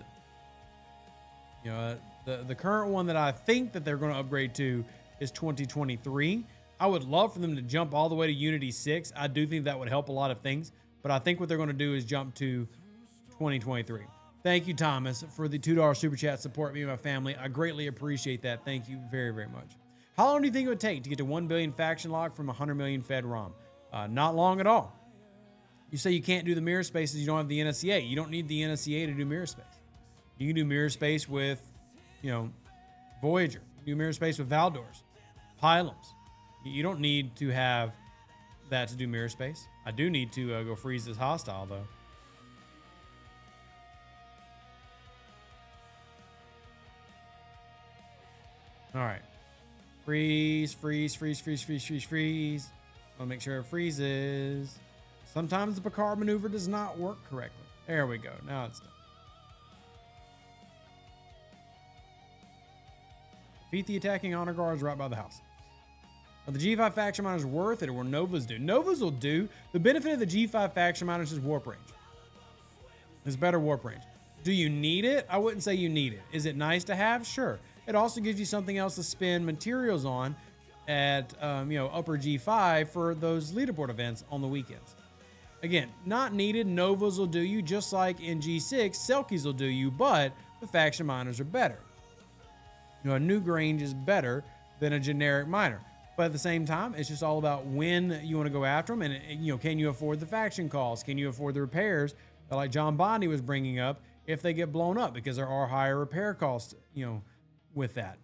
them. The current one that I think that they're going to upgrade to is 2023. I would love for them to jump all the way to Unity 6. I do think that would help a lot of things, but I think what they're going to do is jump to 2023. Thank you, Thomas, for the $2 super chat. Support me and my family. I greatly appreciate that. Thank you very, very much. How long do you think it would take to get to 1 billion faction lock from 100 million Fed ROM? Not long at all. You say you can't do the mirror spaces, you don't have the NSCA. You don't need the NSCA to do mirror space. You can do mirror space with, Voyager. You can do mirror space with Valdors, Pylums. You don't need to have that to do mirror space. I do need to go freeze this hostile, though. All right. Freeze, freeze, freeze, freeze, freeze, freeze, freeze. I'll make sure it freezes. Sometimes the Picard maneuver does not work correctly. There we go. Now it's done. Defeat the attacking honor guards right by the house. Are the G5 faction miners worth it, or will Novas do? Novas will do. The benefit of the G5 faction miners is warp range. It's better warp range. Do you need it? I wouldn't say you need it. Is it nice to have? Sure. It also gives you something else to spend materials on at upper G5 for those leaderboard events on the weekends. Again, not needed. Novas will do you, just like in G6, Selkies will do you, but the faction miners are better. A new Grange is better than a generic miner. But at the same time, it's just all about when you want to go after them. And, can you afford the faction calls? Can you afford the repairs that, like John Bondi was bringing up, if they get blown up? Because there are higher repair costs, with that.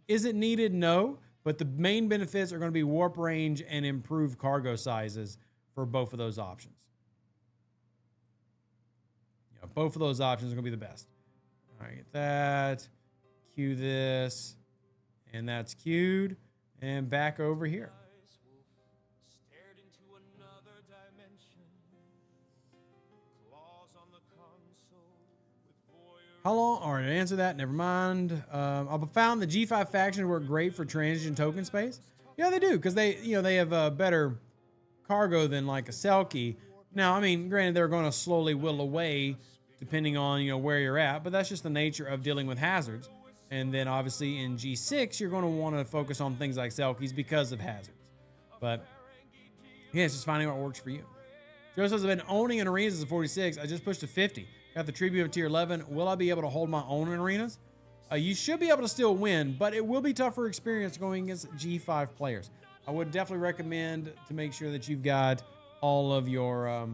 Is it needed? No. But the main benefits are going to be warp range and improved cargo sizes for both of those options. Both of those options are going to be the best. All right, get that. Cue this. And that's queued. And back over here. How long? All right, to answer that, never mind. I've found the G5 factions work great for transition token space. Yeah, they do, because they have a better cargo than like a Selkie. Now, I mean, granted, they're going to slowly whittle away depending on where you're at, but that's just the nature of dealing with hazards. And then obviously in G6, you're going to want to focus on things like Selkies because of hazards. But yeah, it's just finding what works for you. Joe says, I've been owning in arenas as a 46. I just pushed to 50. Got the tribute of tier 11. Will I be able to hold my own in arenas? You should be able to still win, but it will be tougher experience going against G5 players. I would definitely recommend to make sure that you've got all of your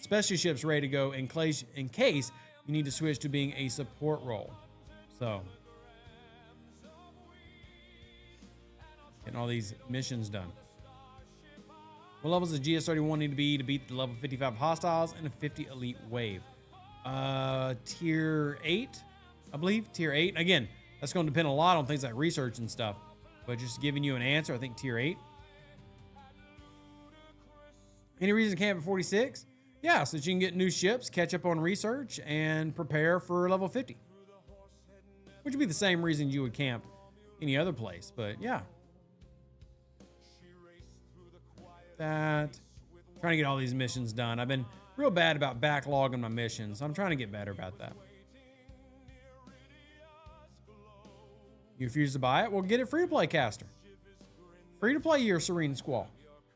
special ships ready to go in case you need to switch to being a support role. So, getting all these missions done. What levels does GS31 need to be to beat the level 55 hostiles and a 50 elite wave? Tier 8, I believe. Tier 8. Again, that's going to depend a lot on things like research and stuff. But just giving you an answer, I think tier 8. Any reason to camp at 46? Yeah, so that you can get new ships, catch up on research, and prepare for level 50. Which would be the same reason you would camp any other place, but yeah. Trying to get all these missions done. I've been real bad about backlogging my missions. I'm trying to get better about that. You refuse to buy it? Well, get it free to play, Caster. Free to play your Serene Squall.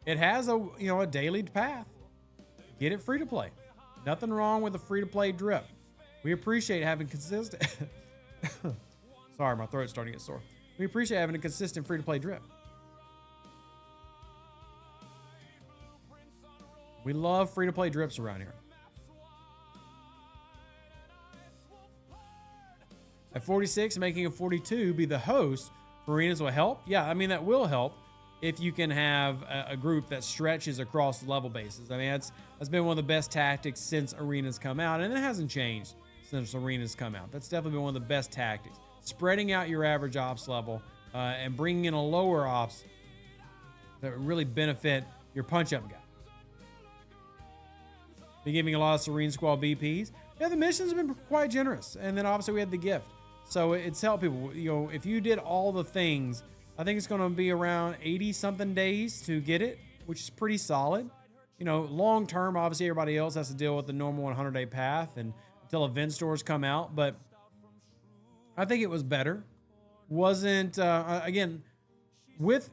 It has a daily path. Get it free to play. Nothing wrong with a free to play drip. We appreciate having consistent. Sorry, my throat's starting to get sore. We appreciate having a consistent free to play drip. We love free to play drips around here. At 46, making a 42 be the host for arenas will help. Yeah, I mean, that will help if you can have a group that stretches across the level bases. I mean, that's been one of the best tactics since arenas come out, and it hasn't changed since arenas come out. That's definitely been one of the best tactics. Spreading out your average ops level and bringing in a lower ops that really benefit your punch-up guy. Been giving a lot of Serene Squall BPs. Yeah, the missions have been quite generous. And then obviously we had the gift. So it's helped people. If you did all the things, I think it's going to be around 80-something days to get it, which is pretty solid. Long term, obviously everybody else has to deal with the normal 100-day path and until event stores come out. But I think it was better. Wasn't, again, with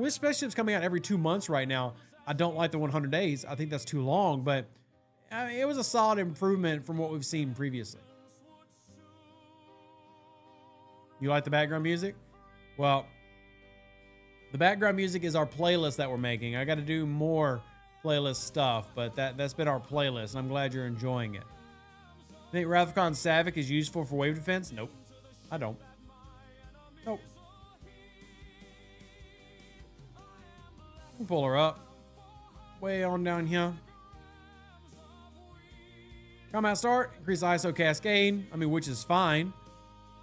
spaceships coming out every 2 months right now, I don't like the 100 days. I think that's too long, but it was a solid improvement from what we've seen previously. You like the background music? Well, the background music is our playlist that we're making. I got to do more playlist stuff, but that's been our playlist, and I'm glad you're enjoying it. Think Rathcon Savick is useful for wave defense? Nope. I don't. Nope. We'll pull her up. Way on down here. Combat start, increase ISO cascade, which is fine.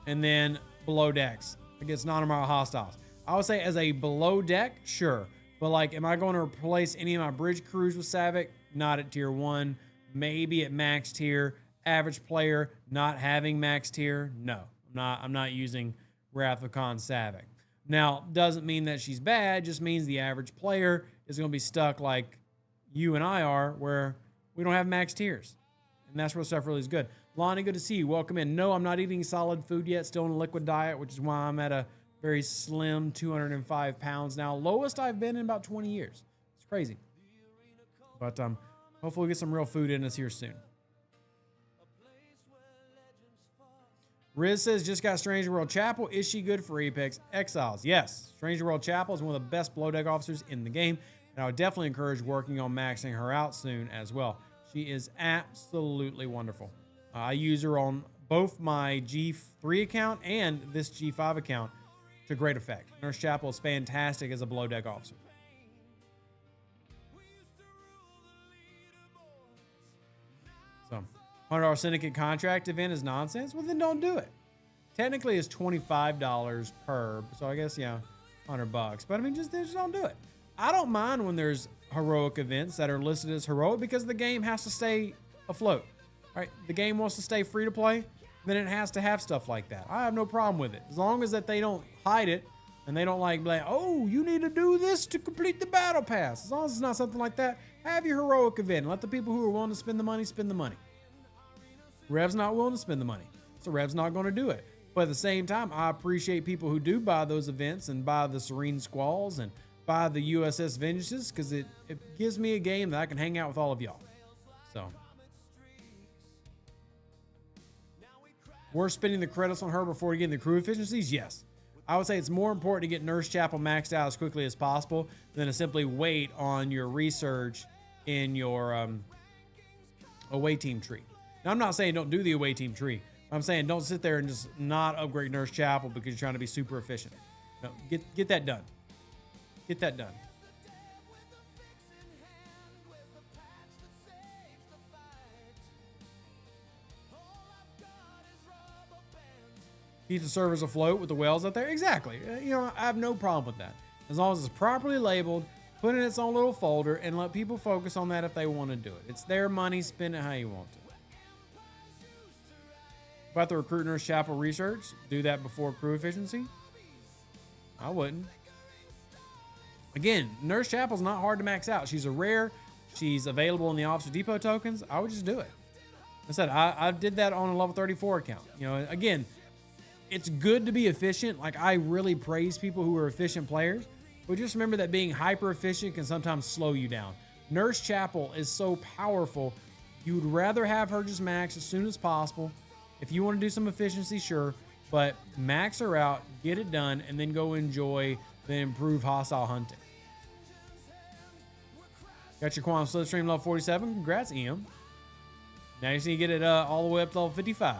And then below decks against non-armor hostiles. I would say as a below deck, sure. But like, am I going to replace any of my bridge crews with Savic? Not at tier 1. Maybe at max tier. Average player not having max tier? No. I'm not using Wrath of Khan Savic. Now, doesn't mean that she's bad, just means the average player is going to be stuck like you and I are, where we don't have max tiers. And that's where stuff really is good. Lonnie, good to see you. Welcome in. No, I'm not eating solid food yet. Still on a liquid diet, which is why I'm at a very slim 205 pounds now. Lowest I've been in about 20 years. It's crazy. But hopefully we get some real food in us here soon. Riz says, just got Stranger World Chapel. Is she good for Apex Exiles? Yes. Stranger World Chapel is one of the best below deck officers in the game. And I would definitely encourage working on maxing her out soon as well. She is absolutely wonderful. I use her on both my G3 account and this G5 account to great effect. Nurse Chapel is fantastic as a below deck officer. So, $100 syndicate contract event is nonsense. Well, then don't do it. Technically, it's $25 per. So I guess, yeah, $100. But I mean, just don't do it. I don't mind when there's heroic events that are listed as heroic because the game has to stay afloat. All right, the game wants to stay free to play, then it has to have stuff like that. I have no problem with it. As long as that they don't hide it and they don't like, oh, you need to do this to complete the battle pass. As long as it's not something like that, have your heroic event and let the people who are willing to spend the money spend the money. Rev's not willing to spend the money, so Rev's not going to do it. But at the same time, I appreciate people who do buy those events and buy the Serene Squalls and buy the USS Vengeances because it gives me a game that I can hang out with all of y'all. So, we're spending the credits on her before getting the crew efficiencies? Yes. I would say it's more important to get Nurse Chapel maxed out as quickly as possible than to simply wait on your research in your away team tree. Now, I'm not saying don't do the away team tree. I'm saying don't sit there and just not upgrade Nurse Chapel because you're trying to be super efficient. No, get that done. Get that done. Keep the servers afloat with the whales out there. Exactly. You know, I have no problem with that. As long as it's properly labeled, put in its own little folder, and let people focus on that if they want to do it. It's their money. Spend it how you want to. About the recruit Nurse Chapel research, do that before crew efficiency? I wouldn't. Again, Nurse Chapel's not hard to max out. She's a rare. She's available in the Officer Depot tokens. I would just do it. I said, I did that on a level 34 account. You know, again, it's good to be efficient. Like, I really praise people who are efficient players. But just remember that being hyper efficient can sometimes slow you down. Nurse Chapel is so powerful. You would rather have her just max as soon as possible. If you want to do some efficiency, sure. But max her out, get it done, and then go enjoy the improved hostile hunting. Got your Quantum Slipstream level 47. Congrats, EM. Now you just need to get it all the way up to level 55.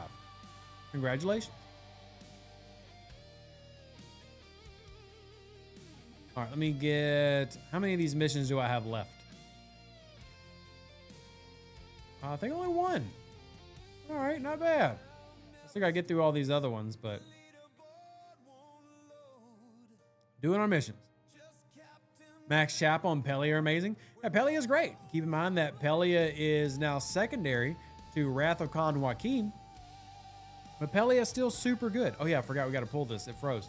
Congratulations. All right, let me get... How many of these missions do I have left? I think only one. All right, not bad. I think I get through all these other ones, but... Doing our missions. Max Chapel and Pelia are amazing. Yeah, Pelia is great. Keep in mind that Pelia is now secondary to Wrath of Khan Joaquin. But Pelia is still super good. Oh yeah, I forgot we got to pull this. It froze.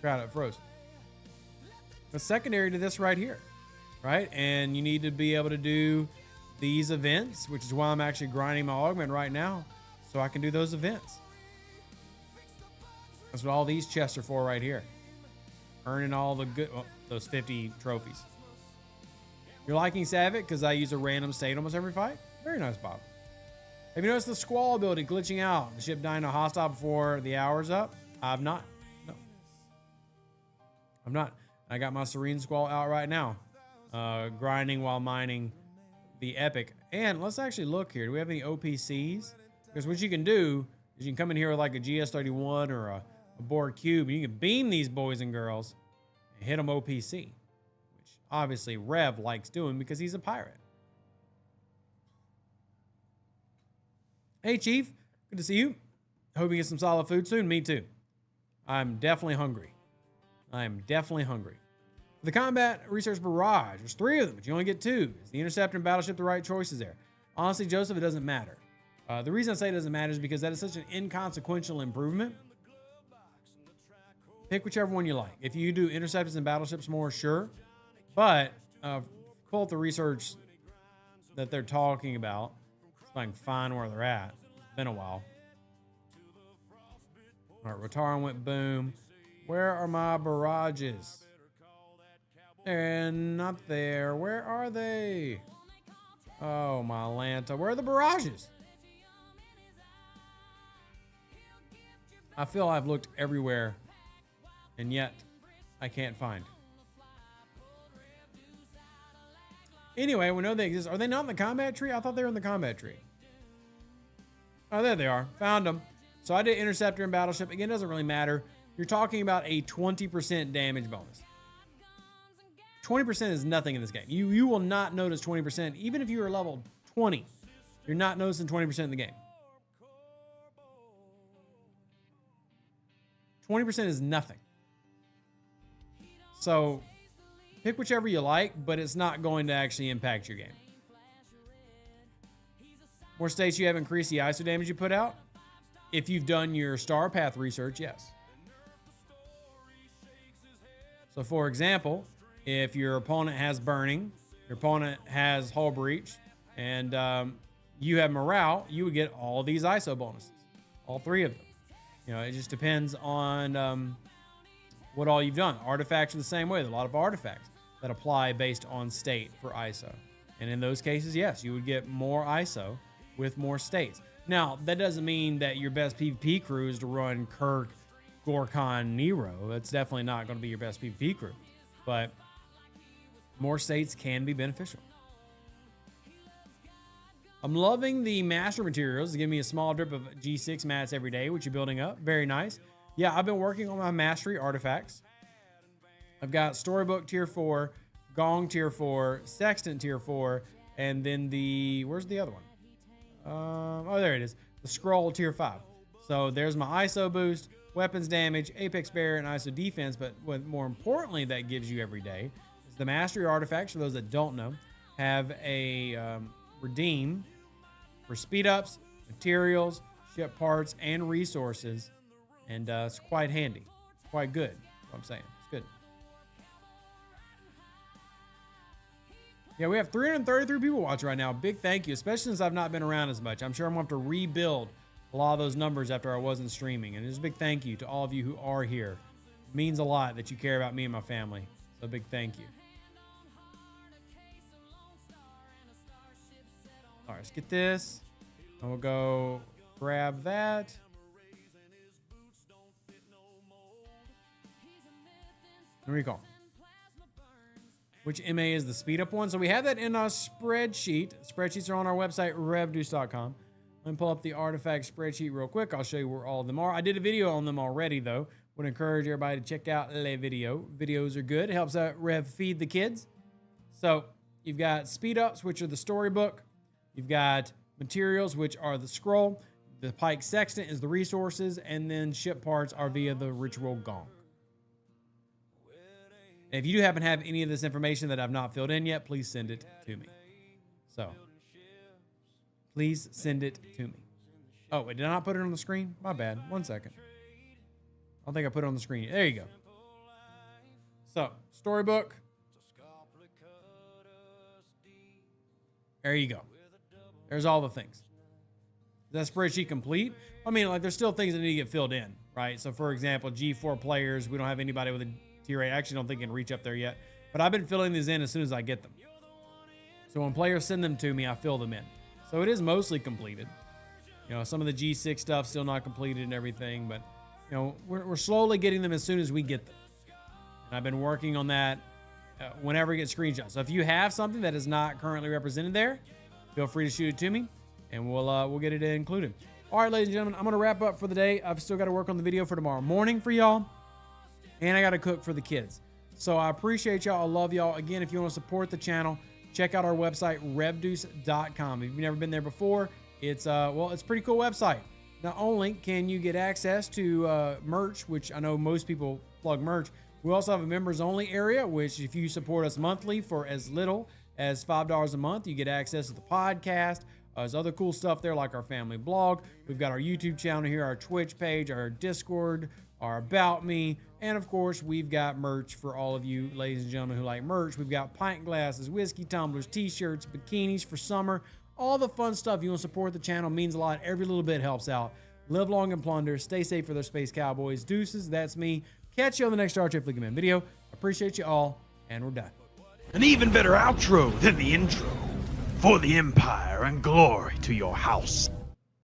It froze. But secondary to this right here, right? And you need to be able to do these events, which is why I'm actually grinding my augment right now, so I can do those events. That's what all these chests are for right here. Earning all the good, well, those 50 trophies. You're liking Savic because I use a random state almost every fight? Very nice, Bob. Have you noticed the squall ability glitching out? The ship dying to hostile before the hour's up? I've not. No. I'm not. I got my Serene Squall out right now. Grinding while mining the Epic. And let's actually look here. Do we have any OPCs? Because what you can do is you can come in here with like a GS31 or a Borg Cube, and you can beam these boys and girls and hit them OPC, which obviously Rev likes doing because he's a pirate. Hey, Chief. Good to see you. Hope you get some solid food soon. Me too. I'm definitely hungry. I am definitely hungry. For the combat research barrage, there's 3 of them, but you only get 2. Is the interceptor and battleship the right choices there? Honestly, Joseph, it doesn't matter. The reason I say it doesn't matter is because that is such an inconsequential improvement. Pick whichever one you like. If you do interceptors and battleships more, sure. But pull up the research that they're talking about. So I can find where they're at. It's been a while. All right, Rotaran went boom. Where are my barrages? They're not there. Where are they? Oh, my Lanta. Where are the barrages? I feel I've looked everywhere, and yet I can't find. Anyway, we know they exist. Are they not in the combat tree? I thought they were in the combat tree. Oh, there they are. Found them. So I did interceptor and battleship. Again, it doesn't really matter. You're talking about a 20% damage bonus. 20% is nothing in this game. You will not notice 20%. Even if you are level 20, you're not noticing 20% in the game. 20% is nothing. So pick whichever you like, but it's not going to actually impact your game. More states you have increased the ISO damage you put out. If you've done your star path research, yes. So for example, if your opponent has burning, your opponent has hull breach, and you have morale, you would get all these ISO bonuses, all 3 of them. You know, it just depends on what all you've done. Artifacts are the same way. There's a lot of artifacts that apply based on state for ISO. And in those cases, yes, you would get more ISO with more states. Now, that doesn't mean that your best PvP crew is to run Kirk, Gorkon, Nero. That's definitely not going to be your best PvP crew. But more states can be beneficial. I'm loving the master materials. They give me a small drip of G6 mats every day, which you're building up. Very nice. Yeah, I've been working on my mastery artifacts. I've got Storybook Tier 4, Gong Tier 4, Sextant Tier 4, and then where's the other one? Oh, there it is. The Scroll Tier 5. So there's my ISO boost, weapons damage, apex barrier, and ISO defense. But what more importantly that gives you every day is the mastery artifacts. For those that don't know, have a redeem for speed ups, materials, ship parts, and resources. And it's quite handy. It's quite good. That's what I'm saying. It's good. Yeah, we have 333 people watching right now. Big thank you, especially since I've not been around as much. I'm sure I'm going to have to rebuild a lot of those numbers after I wasn't streaming. And just a big thank you to all of you who are here. It means a lot that you care about me and my family. So a big thank you. All right, let's get this. And we'll go grab that. Recall. Which MA is the speed up one? So we have that in our spreadsheet. Spreadsheets are on our website, revdeuce.com. Let me pull up the artifact spreadsheet real quick. I'll show you where all of them are. I did a video on them already, though. Would encourage everybody to check out the video. Videos are good. It helps out Rev feed the kids. So you've got speed ups, which are the storybook. You've got materials, which are the scroll. The Pike Sextant is the resources. And then ship parts are via the ritual gong. If you do happen to have any of this information that I've not filled in yet, please send it to me. So, please send it to me. Oh, wait, did I not put it on the screen? My bad. 1 second. I don't think I put it on the screen yet. There you go. So, storybook. There you go. There's all the things. Is that spreadsheet complete? I mean, like, there's still things that need to get filled in, right? So, for example, G4 players, we don't have anybody with a Tier 8. I actually don't think it can reach up there yet. But I've been filling these in as soon as I get them. So when players send them to me, I fill them in. So it is mostly completed. You know, some of the G6 stuff still not completed and everything. But, you know, we're slowly getting them as soon as we get them. And I've been working on that whenever I get screenshots. So if you have something that is not currently represented there, feel free to shoot it to me. And we'll get it included. All right, ladies and gentlemen, I'm going to wrap up for the day. I've still got to work on the video for tomorrow morning for y'all. And I got to cook for the kids. So I appreciate y'all. I love y'all. Again, if you want to support the channel, check out our website, revdeuce.com. If you've never been there before, it's it's a pretty cool website. Not only can you get access to merch, which I know most people plug merch, We also have a members only area, which if you support us monthly for as little as $5 a month, you get access to the podcast. There's other cool stuff there like our family blog. We've got our YouTube channel here, our Twitch page, our Discord, our About Me, and of course, we've got merch for all of you ladies and gentlemen who like merch. We've got pint glasses, whiskey tumblers, t-shirts, bikinis for summer, all the fun stuff. You want to support the channel, means a lot. Every little bit helps out. Live long and plunder. Stay safe for their Space Cowboys. Deuces, that's me. Catch you on the next Star Trek Fleet Command video. Appreciate you all, and we're done. An even better outro than the intro. For the Empire and glory to your house.